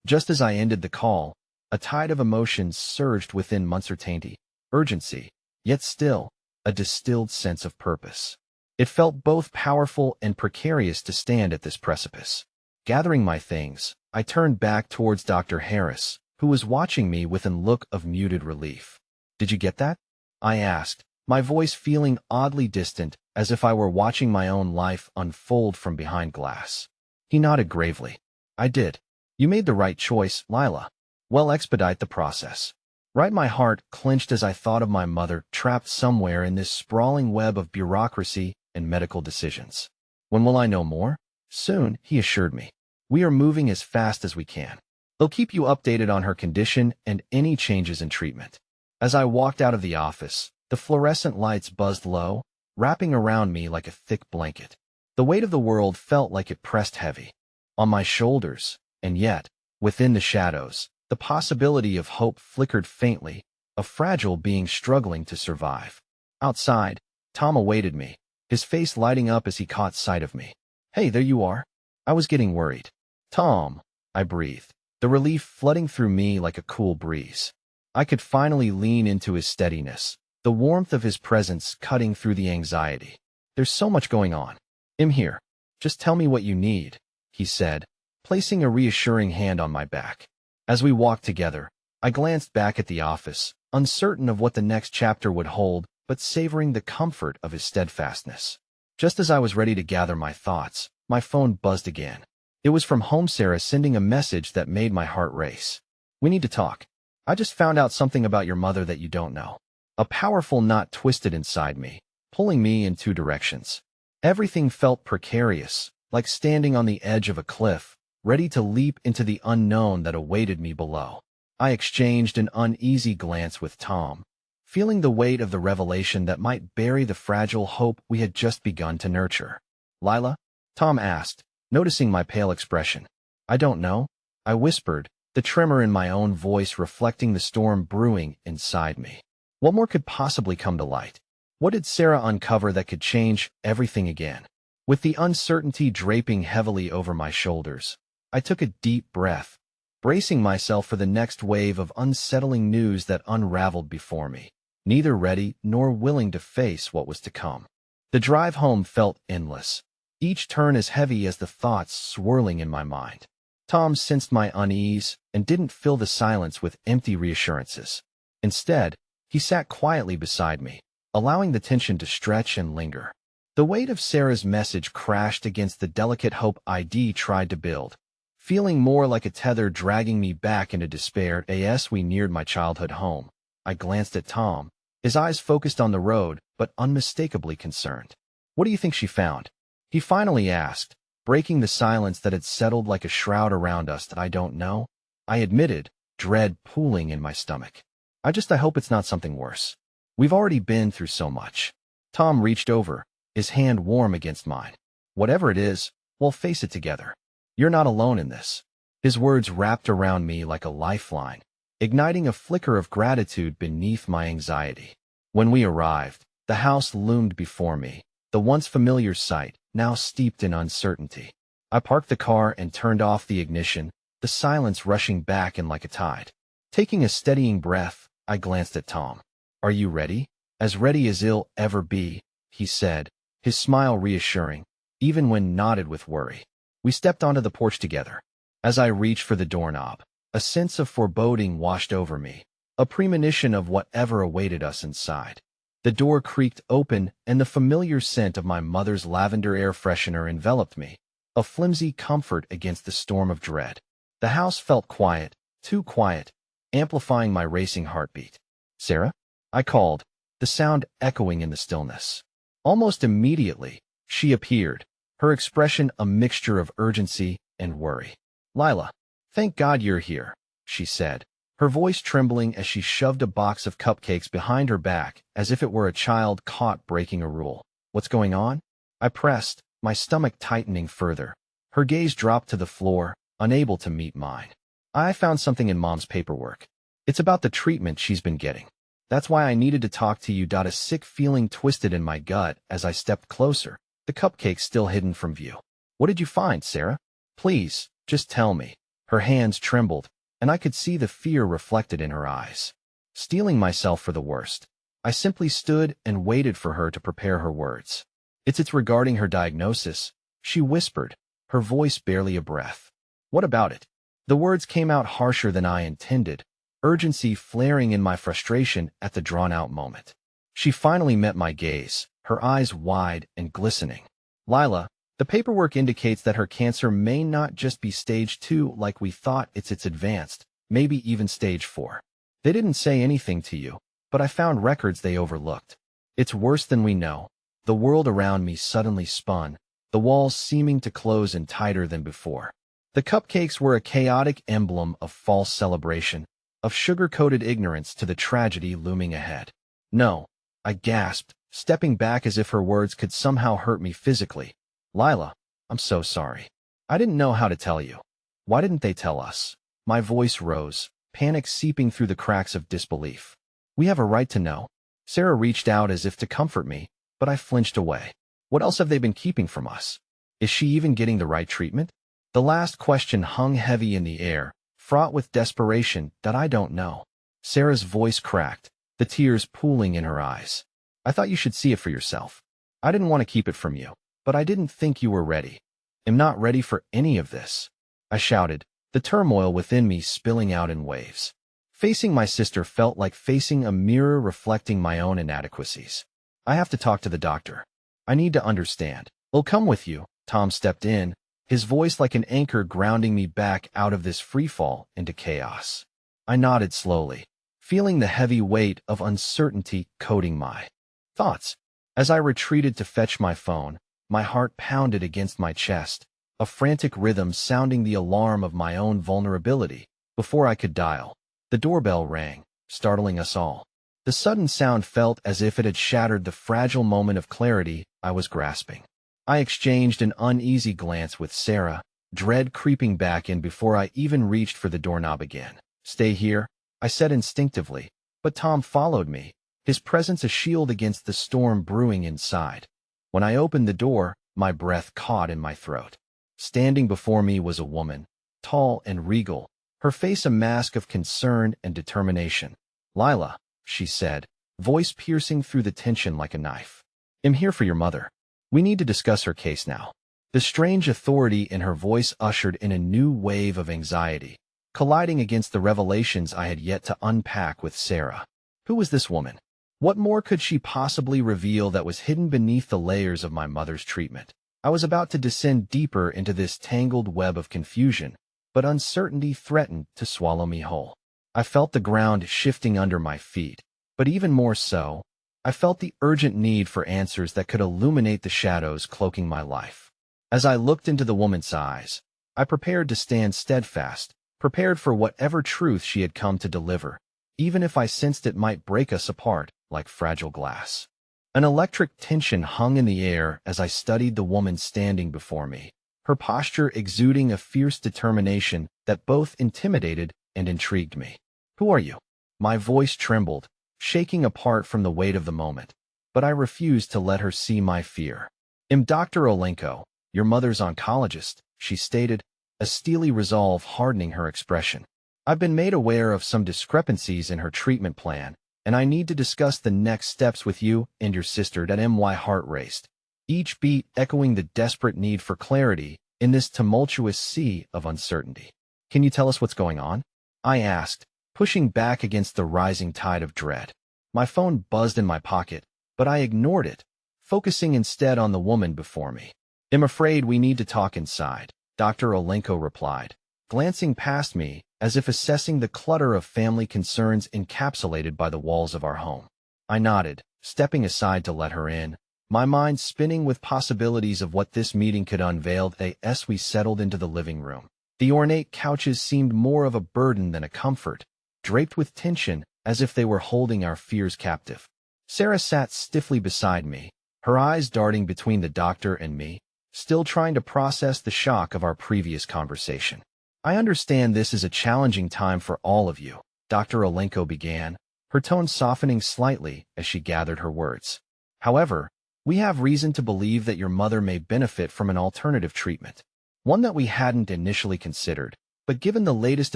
Just as I ended the call, a tide of emotions surged within uncertainty, urgency, yet still, a distilled sense of purpose. It felt both powerful and precarious to stand at this precipice. Gathering my things, I turned back towards Dr. Harris, who was watching me with a look of muted relief. "Did you get that?" I asked, my voice feeling oddly distant, as if I were watching my own life unfold from behind glass. He nodded gravely. "I did. You made the right choice, Lila. Well, expedite the process." Right, my heart clenched as I thought of my mother trapped somewhere in this sprawling web of bureaucracy and medical decisions. "When will I know more?" "Soon," he assured me. "We are moving as fast as we can. They'll keep you updated on her condition and any changes in treatment." As I walked out of the office, the fluorescent lights buzzed low, wrapping around me like a thick blanket. The weight of the world felt like it pressed heavy on my shoulders, and yet, within the shadows, the possibility of hope flickered faintly, a fragile being struggling to survive. Outside, Tom awaited me, his face lighting up as he caught sight of me. Hey, there you are. I was getting worried. Tom, I breathed, the relief flooding through me like a cool breeze. I could finally lean into his steadiness, the warmth of his presence cutting through the anxiety. There's so much going on. I'm here. Just tell me what you need, he said, placing a reassuring hand on my back. As we walked together, I glanced back at the office, uncertain of what the next chapter would hold, but savoring the comfort of his steadfastness. Just as I was ready to gather my thoughts, my phone buzzed again. It was from home, Sarah sending a message that made my heart race. We need to talk. I just found out something about your mother that you don't know. A powerful knot twisted inside me, pulling me in two directions. Everything felt precarious, like standing on the edge of a cliff, ready to leap into the unknown that awaited me below. I exchanged an uneasy glance with Tom, feeling the weight of the revelation that might bury the fragile hope we had just begun to nurture. Lila? Tom asked, noticing my pale expression. I don't know, I whispered, the tremor in my own voice reflecting the storm brewing inside me. What more could possibly come to light? What did Sarah uncover that could change everything again? With the uncertainty draping heavily over my shoulders, I took a deep breath, bracing myself for the next wave of unsettling news that unraveled before me, neither ready nor willing to face what was to come. The drive home felt endless, each turn as heavy as the thoughts swirling in my mind. Tom sensed my unease and didn't fill the silence with empty reassurances. Instead, he sat quietly beside me, allowing the tension to stretch and linger. The weight of Sarah's message crashed against the delicate hope I'd tried to build, feeling more like a tether dragging me back into despair. As we neared my childhood home, I glanced at Tom, his eyes focused on the road, but unmistakably concerned. What do you think she found? He finally asked, breaking the silence that had settled like a shroud around us. I don't know, I admitted, dread pooling in my stomach. I hope it's not something worse. We've already been through so much. Tom reached over, his hand warm against mine. Whatever it is, we'll face it together. You're not alone in this. His words wrapped around me like a lifeline, igniting a flicker of gratitude beneath my anxiety. When we arrived, the house loomed before me, the once familiar sight, now steeped in uncertainty. I parked the car and turned off the ignition, the silence rushing back in like a tide. Taking a steadying breath, I glanced at Tom. Are you ready? As ready as I'll ever be, he said, his smile reassuring, even when knotted with worry. We stepped onto the porch together. As I reached for the doorknob, a sense of foreboding washed over me, a premonition of whatever awaited us inside. The door creaked open and the familiar scent of my mother's lavender air freshener enveloped me, a flimsy comfort against the storm of dread. The house felt quiet, too quiet, amplifying my racing heartbeat. Sarah? I called, the sound echoing in the stillness. Almost immediately, she appeared, her expression a mixture of urgency and worry. Lila, thank God you're here, she said, her voice trembling as she shoved a box of cupcakes behind her back as if it were a child caught breaking a rule. What's going on? I pressed, my stomach tightening further. Her gaze dropped to the floor, unable to meet mine. I found something in Mom's paperwork. It's about the treatment she's been getting. That's why I needed to talk to you. A sick feeling twisted in my gut as I stepped closer, the cupcakes still hidden from view. What did you find, Sarah? Please, just tell me. Her hands trembled, and I could see the fear reflected in her eyes. Steeling myself for the worst, I simply stood and waited for her to prepare her words. It's regarding her diagnosis, she whispered, her voice barely a breath. What about it? The words came out harsher than I intended, urgency flaring in my frustration at the drawn-out moment. She finally met my gaze, her eyes wide and glistening. Lila, the paperwork indicates that her cancer may not just be stage 2 like we thought. It's advanced, maybe even stage 4. They didn't say anything to you, but I found records they overlooked. It's worse than we know. The world around me suddenly spun, the walls seeming to close in tighter than before. The cupcakes were a chaotic emblem of false celebration, of sugar-coated ignorance to the tragedy looming ahead. No, I gasped, stepping back as if her words could somehow hurt me physically. Lila, I'm so sorry. I didn't know how to tell you. Why didn't they tell us? My voice rose, panic seeping through the cracks of disbelief. We have a right to know. Sarah reached out as if to comfort me, but I flinched away. What else have they been keeping from us? Is she even getting the right treatment? The last question hung heavy in the air, fraught with desperation that I don't know. Sarah's voice cracked, the tears pooling in her eyes. I thought you should see it for yourself. I didn't want to keep it from you, but I didn't think you were ready. I'm not ready for any of this, I shouted, the turmoil within me spilling out in waves. Facing my sister felt like facing a mirror reflecting my own inadequacies. I have to talk to the doctor. I need to understand. I'll come with you. Tom stepped in, his voice like an anchor grounding me back out of this freefall into chaos. I nodded slowly, feeling the heavy weight of uncertainty coating my thoughts. As I retreated to fetch my phone, my heart pounded against my chest, a frantic rhythm sounding the alarm of my own vulnerability. Before I could dial, the doorbell rang, startling us all. The sudden sound felt as if it had shattered the fragile moment of clarity I was grasping. I exchanged an uneasy glance with Sarah, dread creeping back in before I even reached for the doorknob again. Stay here, I said instinctively, but Tom followed me, his presence a shield against the storm brewing inside. When I opened the door, my breath caught in my throat. Standing before me was a woman, tall and regal, her face a mask of concern and determination. Lila, she said, voice piercing through the tension like a knife. I'm here for your mother. We need to discuss her case now. The strange authority in her voice ushered in a new wave of anxiety, colliding against the revelations I had yet to unpack with Sarah. Who was this woman? What more could she possibly reveal that was hidden beneath the layers of my mother's treatment? I was about to descend deeper into this tangled web of confusion, but uncertainty threatened to swallow me whole. I felt the ground shifting under my feet, but even more so, I felt the urgent need for answers that could illuminate the shadows cloaking my life. As I looked into the woman's eyes, I prepared to stand steadfast, prepared for whatever truth she had come to deliver, even if I sensed it might break us apart like fragile glass. An electric tension hung in the air as I studied the woman standing before me, her posture exuding a fierce determination that both intimidated and intrigued me. Who are you? My voice trembled, shaking apart from the weight of the moment, but I refused to let her see my fear. I'm Dr. Olenko, your mother's oncologist, she stated, a steely resolve hardening her expression. I've been made aware of some discrepancies in her treatment plan, and I need to discuss the next steps with you and your sister. My heart raced, each beat echoing the desperate need for clarity in this tumultuous sea of uncertainty. Can you tell us what's going on? I asked, pushing back against the rising tide of dread. My phone buzzed in my pocket, but I ignored it, focusing instead on the woman before me. I'm afraid we need to talk inside, Dr. Olenko replied, glancing past me as if assessing the clutter of family concerns encapsulated by the walls of our home. I nodded, stepping aside to let her in, my mind spinning with possibilities of what this meeting could unveil as we settled into the living room. The ornate couches seemed more of a burden than a comfort, draped with tension as if they were holding our fears captive. Sarah sat stiffly beside me, her eyes darting between the doctor and me, still trying to process the shock of our previous conversation. I understand this is a challenging time for all of you, Dr. Olenko began, her tone softening slightly as she gathered her words. However, we have reason to believe that your mother may benefit from an alternative treatment, one that we hadn't initially considered, but given the latest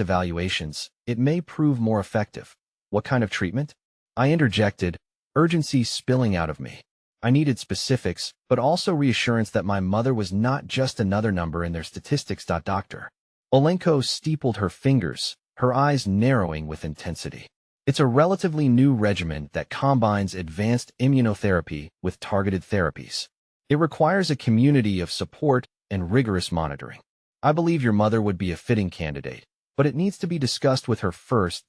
evaluations, it may prove more effective. What kind of treatment? I interjected, urgency spilling out of me. I needed specifics, but also reassurance that my mother was not just another number in their statistics. Dr. Olenko steepled her fingers, her eyes narrowing with intensity. It's a relatively new regimen that combines advanced immunotherapy with targeted therapies. It requires a community of support and rigorous monitoring. I believe your mother would be a fitting candidate, but it needs to be discussed with her first.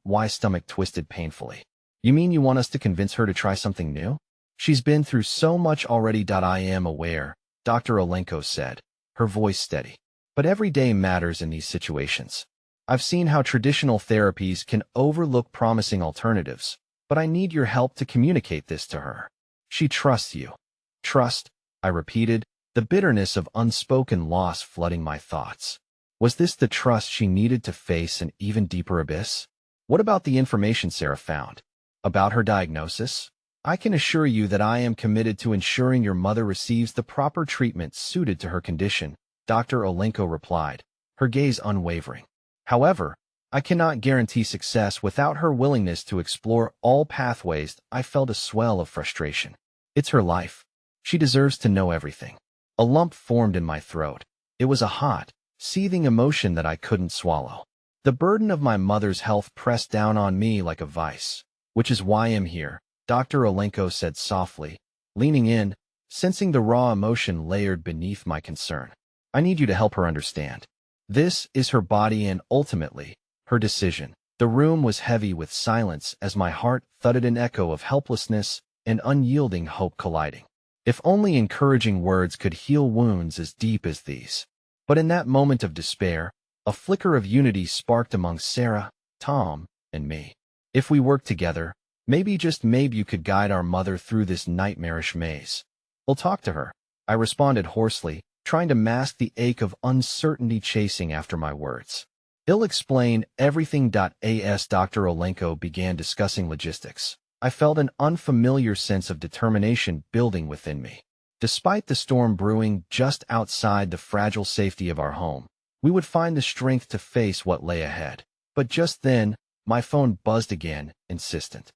My stomach twisted painfully. You mean you want us to convince her to try something new? She's been through so much already. I am aware, Dr. Olenko said, her voice steady. But every day matters in these situations. I've seen how traditional therapies can overlook promising alternatives, but I need your help to communicate this to her. She trusts you. Trust, I repeated, the bitterness of unspoken loss flooding my thoughts. Was this the trust she needed to face an even deeper abyss? What about the information Sarah found? About her diagnosis? I can assure you that I am committed to ensuring your mother receives the proper treatment suited to her condition, Dr. Olenko replied, her gaze unwavering. However, I cannot guarantee success without her willingness to explore all pathways. I felt a swell of frustration. It's her life. She deserves to know everything. A lump formed in my throat. It was a hot, seething emotion that I couldn't swallow. The burden of my mother's health pressed down on me like a vice. Which is why I'm here, Dr. Olenko said softly, leaning in, sensing the raw emotion layered beneath my concern. I need you to help her understand. This is her body and, ultimately, her decision. The room was heavy with silence as my heart thudded an echo of helplessness and unyielding hope colliding. If only encouraging words could heal wounds as deep as these. But in that moment of despair, a flicker of unity sparked among Sarah, Tom, and me. If we worked together, maybe, just maybe, you could guide our mother through this nightmarish maze. We'll talk to her, I responded hoarsely, trying to mask the ache of uncertainty chasing after my words. He'll explain everything. As Dr. Olenko began discussing logistics, I felt an unfamiliar sense of determination building within me. Despite the storm brewing just outside the fragile safety of our home, we would find the strength to face what lay ahead. But just then, my phone buzzed again, insistent.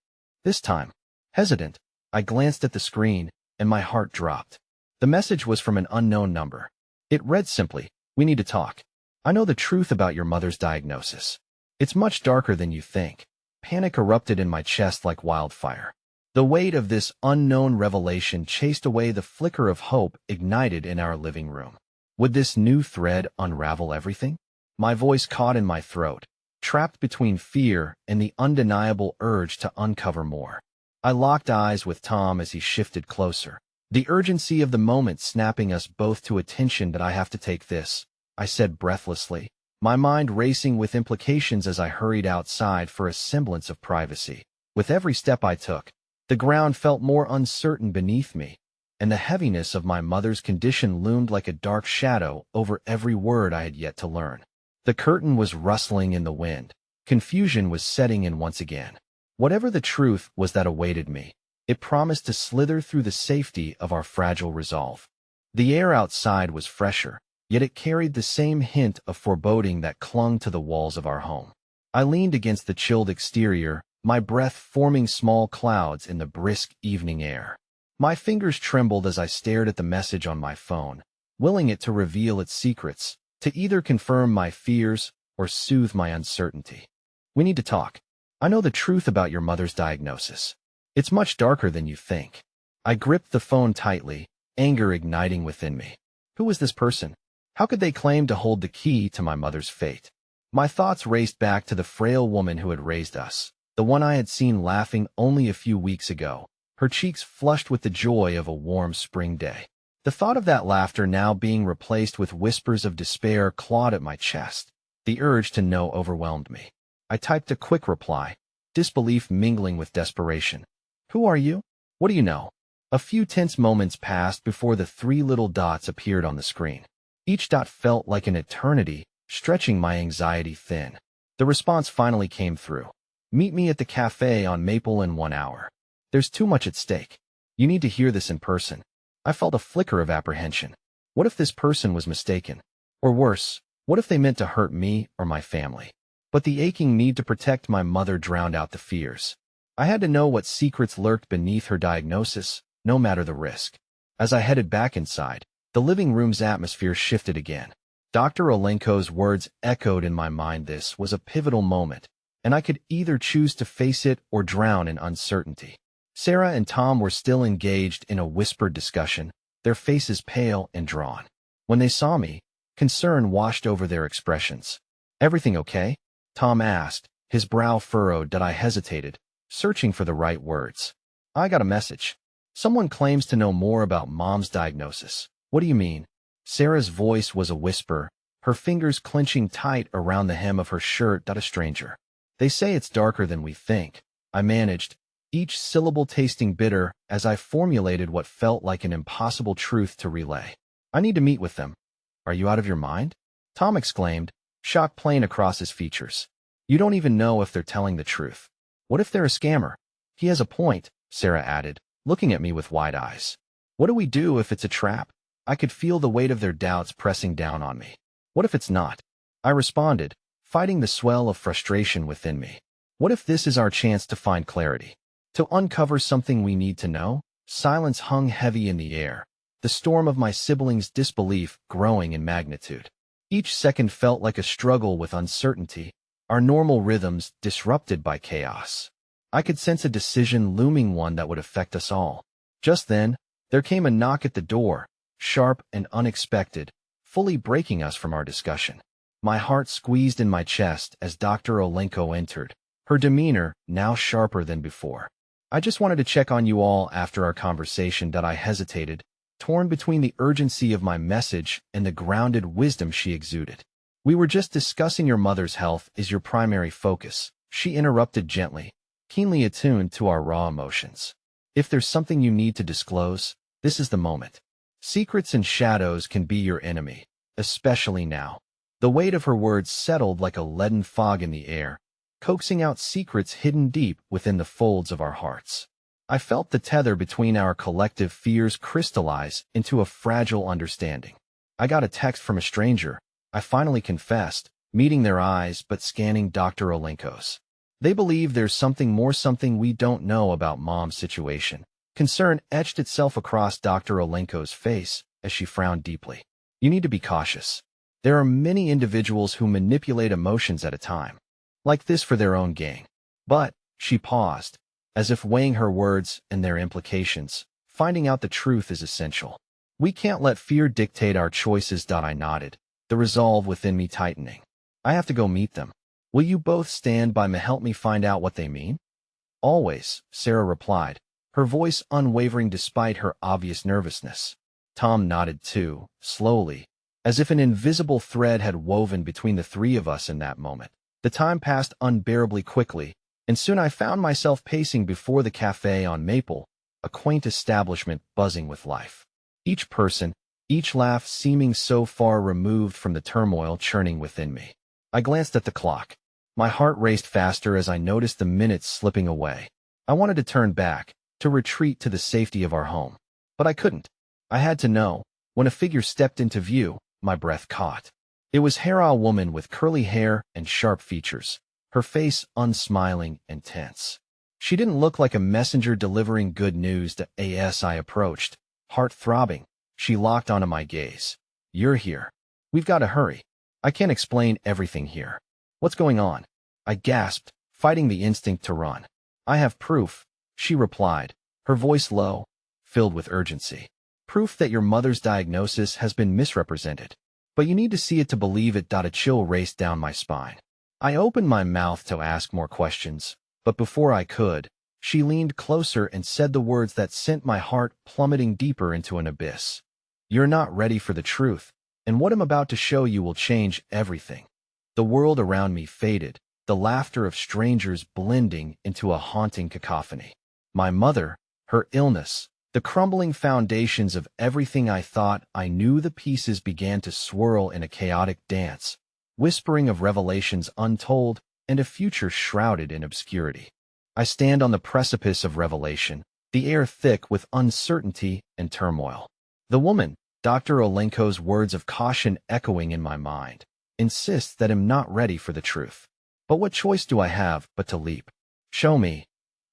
This time, hesitant, I glanced at the screen, and my heart dropped. The message was from an unknown number. It read simply, "We need to talk. I know the truth about your mother's diagnosis. It's much darker than you think." Panic erupted in my chest like wildfire. The weight of this unknown revelation chased away the flicker of hope ignited in our living room. Would this new thread unravel everything? My voice caught in my throat, trapped between fear and the undeniable urge to uncover more. I locked eyes with Tom as he shifted closer, the urgency of the moment snapping us both to attention. "That I have to take this," I said breathlessly, my mind racing with implications as I hurried outside for a semblance of privacy. With every step I took, the ground felt more uncertain beneath me, and the heaviness of my mother's condition loomed like a dark shadow over every word I had yet to learn. The curtain was rustling in the wind. Confusion was setting in once again. Whatever the truth was that awaited me, it promised to slither through the safety of our fragile resolve. The air outside was fresher, yet it carried the same hint of foreboding that clung to the walls of our home. I leaned against the chilled exterior, my breath forming small clouds in the brisk evening air. My fingers trembled as I stared at the message on my phone, willing it to reveal its secrets, to either confirm my fears or soothe my uncertainty. "We need to talk. I know the truth about your mother's diagnosis. It's much darker than you think." I gripped the phone tightly, anger igniting within me. Who was this person? How could they claim to hold the key to my mother's fate? My thoughts raced back to the frail woman who had raised us, the one I had seen laughing only a few weeks ago, her cheeks flushed with the joy of a warm spring day. The thought of that laughter now being replaced with whispers of despair clawed at my chest. The urge to know overwhelmed me. I typed a quick reply, disbelief mingling with desperation. "Who are you? What do you know?" A few tense moments passed before the three little dots appeared on the screen. Each dot felt like an eternity, stretching my anxiety thin. The response finally came through. "Meet me at the cafe on Maple in 1 hour. There's too much at stake. You need to hear this in person." I felt a flicker of apprehension. What if this person was mistaken? Or worse, what if they meant to hurt me or my family? But the aching need to protect my mother drowned out the fears. I had to know what secrets lurked beneath her diagnosis, no matter the risk. As I headed back inside, the living room's atmosphere shifted again. Dr. Olenko's words echoed in my mind. This was a pivotal moment, and I could either choose to face it or drown in uncertainty. Sarah and Tom were still engaged in a whispered discussion, their faces pale and drawn. When they saw me, concern washed over their expressions. "Everything okay?" Tom asked, his brow furrowed. I hesitated, searching for the right words. "I got a message. Someone claims to know more about Mom's diagnosis." "What do you mean?" Sarah's voice was a whisper, her fingers clenching tight around the hem of her shirt. "A stranger. They say it's darker than we think," I managed, each syllable tasting bitter as I formulated what felt like an impossible truth to relay. "I need to meet with them." "Are you out of your mind?" Tom exclaimed, shock plain across his features. "You don't even know if they're telling the truth. What if they're a scammer?" "He has a point," Sarah added, looking at me with wide eyes. What do we do if it's a trap? I could feel the weight of their doubts pressing down on me. What if it's not? I responded, fighting the swell of frustration within me. What if this is our chance to find clarity? To uncover something we need to know? Silence hung heavy in the air, the storm of my siblings' disbelief growing in magnitude. Each second felt like a struggle with uncertainty, our normal rhythms disrupted by chaos. I could sense a decision looming, one that would affect us all. Just then, there came a knock at the door, sharp and unexpected, fully breaking us from our discussion. My heart squeezed in my chest as Dr. Olenko entered, her demeanor now sharper than before. I just wanted to check on you all after our conversation. I hesitated, torn between the urgency of my message and the grounded wisdom she exuded. We were just discussing your mother's health is your primary focus, she interrupted gently, keenly attuned to our raw emotions. If there's something you need to disclose, this is the moment. Secrets and shadows can be your enemy, especially now. The weight of her words settled like a leaden fog in the air, coaxing out secrets hidden deep within the folds of our hearts. I felt the tether between our collective fears crystallize into a fragile understanding. I got a text from a stranger, I finally confessed, meeting their eyes but scanning Dr. Olenko's. They believe there's something we don't know about Mom's situation. Concern etched itself across Dr. Olenko's face as she frowned deeply. You need to be cautious. There are many individuals who manipulate emotions at a time, like this for their own gain. But, she paused, as if weighing her words and their implications. Finding out the truth is essential. We can't let fear dictate our choices. I nodded, the resolve within me tightening. I have to go meet them. Will you both stand by me, help me find out what they mean? Always, Sarah replied, her voice unwavering despite her obvious nervousness. Tom nodded too, slowly, as if an invisible thread had woven between the three of us in that moment. The time passed unbearably quickly, and soon I found myself pacing before the cafe on Maple, a quaint establishment buzzing with life. Each person, each laugh seeming so far removed from the turmoil churning within me. I glanced at the clock. My heart raced faster as I noticed the minutes slipping away. I wanted to turn back, to retreat to the safety of our home. But I couldn't. I had to know. When a figure stepped into view, my breath caught. It was a woman with curly hair and sharp features, her face unsmiling and tense. She didn't look like a messenger delivering good news. As I approached, heart throbbing, she locked onto my gaze. You're here. We've got to hurry. I can't explain everything here. What's going on? I gasped, fighting the instinct to run. I have proof, she replied, her voice low, filled with urgency. Proof that your mother's diagnosis has been misrepresented. But you need to see it to believe it. A chill raced down my spine. I opened my mouth to ask more questions, but before I could, she leaned closer and said the words that sent my heart plummeting deeper into an abyss. You're not ready for the truth, and what I'm about to show you will change everything. The world around me faded, the laughter of strangers blending into a haunting cacophony. My mother, her illness, the crumbling foundations of everything I thought I knew, the pieces began to swirl in a chaotic dance, whispering of revelations untold and a future shrouded in obscurity. I stand on the precipice of revelation, the air thick with uncertainty and turmoil. The woman, Dr. Olenko's words of caution echoing in my mind, insists that I'm not ready for the truth. But what choice do I have but to leap? Show me.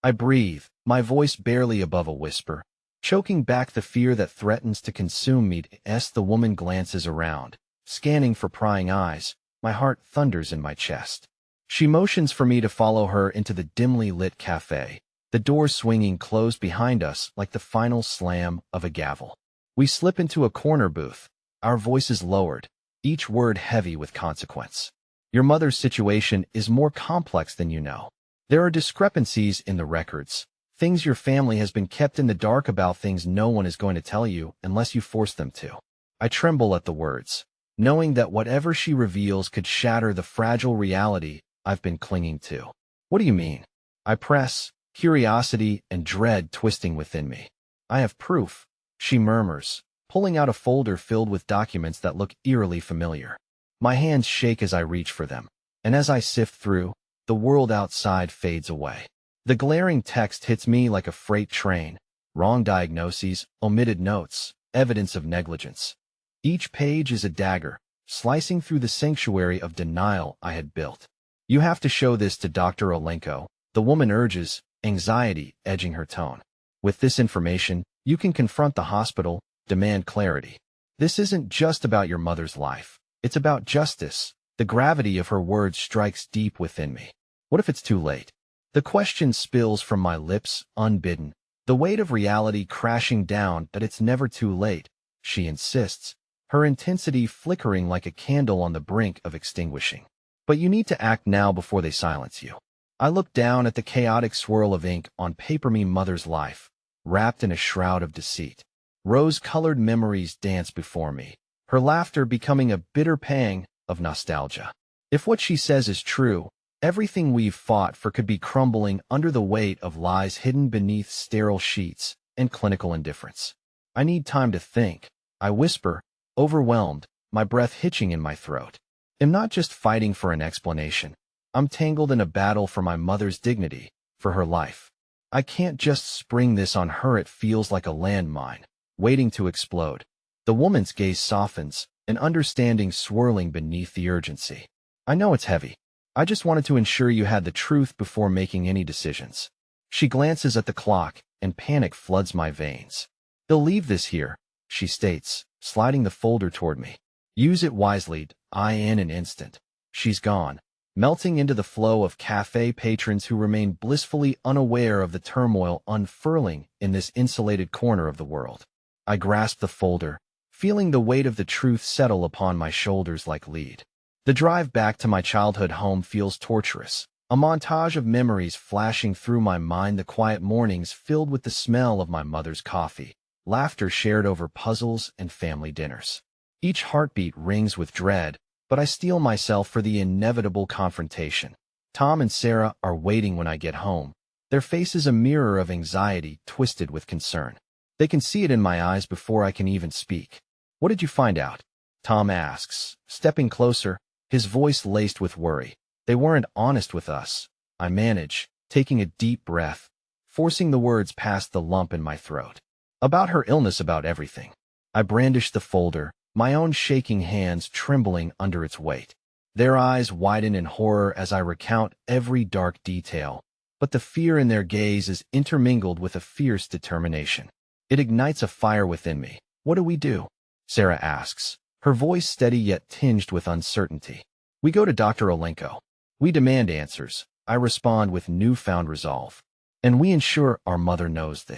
I breathe, my voice barely above a whisper, choking back the fear that threatens to consume me. As the woman glances around, scanning for prying eyes, my heart thunders in my chest. She motions for me to follow her into the dimly lit cafe, the door swinging closed behind us like the final slam of a gavel. We slip into a corner booth, our voices lowered, each word heavy with consequence. Your mother's situation is more complex than you know. There are discrepancies in the records, things your family has been kept in the dark about, things no one is going to tell you unless you force them to. I tremble at the words, knowing that whatever she reveals could shatter the fragile reality I've been clinging to. What do you mean? I press, curiosity and dread twisting within me. I have proof, she murmurs, pulling out a folder filled with documents that look eerily familiar. My hands shake as I reach for them, and as I sift through, the world outside fades away. The glaring text hits me like a freight train. Wrong diagnoses, omitted notes, evidence of negligence. Each page is a dagger, slicing through the sanctuary of denial I had built. You have to show this to Dr. Olenko, the woman urges, anxiety edging her tone. With this information, you can confront the hospital, demand clarity. This isn't just about your mother's life. It's about justice. The gravity of her words strikes deep within me. What if it's too late? The question spills from my lips, unbidden. The weight of reality crashing down that it's never too late, she insists, her intensity flickering like a candle on the brink of extinguishing. But you need to act now before they silence you. I look down at the chaotic swirl of ink on paper me mother's life, wrapped in a shroud of deceit. Rose-colored memories dance before me, her laughter becoming a bitter pang of nostalgia. If what she says is true, everything we've fought for could be crumbling under the weight of lies hidden beneath sterile sheets and clinical indifference. I need time to think, I whisper, overwhelmed, my breath hitching in my throat. I'm not just fighting for an explanation. I'm tangled in a battle for my mother's dignity, for her life. I can't just spring this on her. It feels like a landmine, waiting to explode. The woman's gaze softens, an understanding swirling beneath the urgency. I know it's heavy. I just wanted to ensure you had the truth before making any decisions. She glances at the clock, and panic floods my veins. They'll leave this here, she states, sliding the folder toward me. Use it wisely, in an instant. She's gone, melting into the flow of cafe patrons who remain blissfully unaware of the turmoil unfurling in this insulated corner of the world. I grasp the folder, feeling the weight of the truth settle upon my shoulders like lead. The drive back to my childhood home feels torturous, a montage of memories flashing through my mind, the quiet mornings filled with the smell of my mother's coffee, laughter shared over puzzles and family dinners. Each heartbeat rings with dread, but I steel myself for the inevitable confrontation. Tom and Sarah are waiting when I get home, their faces a mirror of anxiety twisted with concern. They can see it in my eyes before I can even speak. What did you find out? Tom asks, stepping closer, his voice laced with worry. They weren't honest with us. I manage, taking a deep breath, forcing the words past the lump in my throat. About her illness, about everything. I brandish the folder, my own shaking hands trembling under its weight. Their eyes widen in horror as I recount every dark detail, but the fear in their gaze is intermingled with a fierce determination. It ignites a fire within me. What do we do? Sarah asks, her voice steady yet tinged with uncertainty. We go to Dr. Olenko. We demand answers. I respond with newfound resolve. And we ensure our mother knows the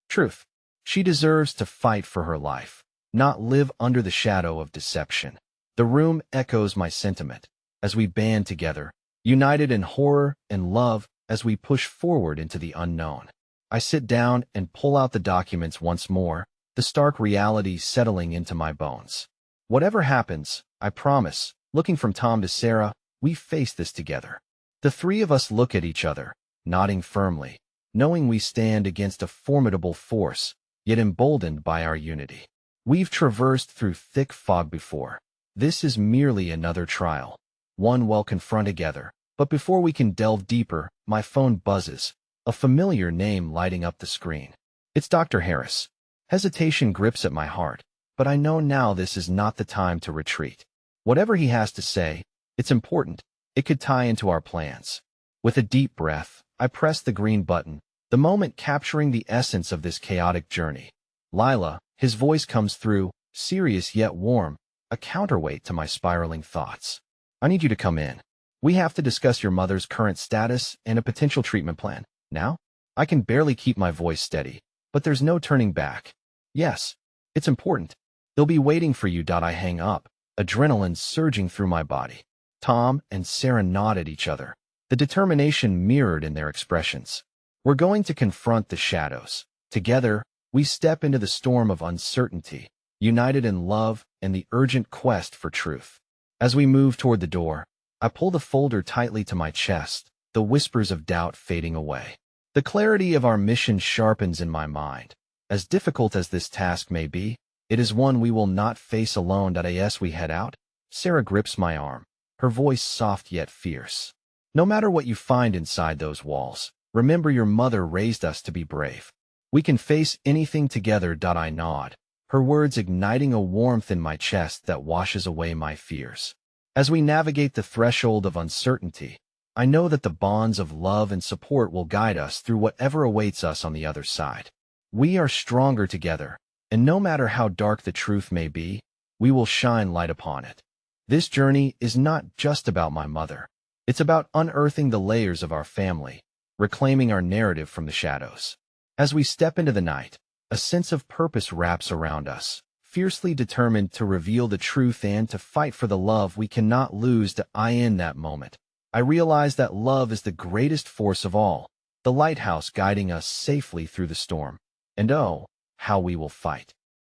truth. She deserves to fight for her life, not live under the shadow of deception. The room echoes my sentiment as we band together, united in horror and love as we push forward into the unknown. I sit down and pull out the documents once more, the stark reality settling into my bones. Whatever happens, I promise, looking from Tom to Sarah, we face this together. The three of us look at each other, nodding firmly, knowing we stand against a formidable force, yet emboldened by our unity. We've traversed through thick fog before. This is merely another trial, one we'll confront together. But before we can delve deeper, my phone buzzes, a familiar name lighting up the screen. It's Dr. Harris. Hesitation grips at my heart, but I know now this is not the time to retreat. Whatever he has to say, it's important. It could tie into our plans. With a deep breath, I press the green button, the moment capturing the essence of this chaotic journey. Lila, his voice comes through, serious yet warm, a counterweight to my spiraling thoughts. I need you to come in. We have to discuss your mother's current status and a potential treatment plan. Now? I can barely keep my voice steady, but there's no turning back. Yes, it's important. They'll be waiting for you. I hang up, adrenaline surging through my body. Tom and Sarah nod at each other, the determination mirrored in their expressions. We're going to confront the shadows. Together, we step into the storm of uncertainty, united in love and the urgent quest for truth. As we move toward the door, I pull the folder tightly to my chest, the whispers of doubt fading away. The clarity of our mission sharpens in my mind. As difficult as this task may be, it is one we will not face alone. As we head out, Sarah grips my arm, her voice soft yet fierce. No matter what you find inside those walls, Remember your mother raised us to be brave. We can face anything together. I nod, her words igniting a warmth in my chest that washes away my fears. As we navigate the threshold of uncertainty, I know that the bonds of love and support will guide us through whatever awaits us on the other side. We are stronger together, and no matter how dark the truth may be, we will shine light upon it. This journey is not just about my mother. It's about unearthing the layers of our family, reclaiming our narrative from the shadows. As we step into the night, a sense of purpose wraps around us, fiercely determined to reveal the truth and to fight for the love we cannot lose. In that moment, I realize that love is the greatest force of all, the lighthouse guiding us safely through the storm. And oh, how we will fight.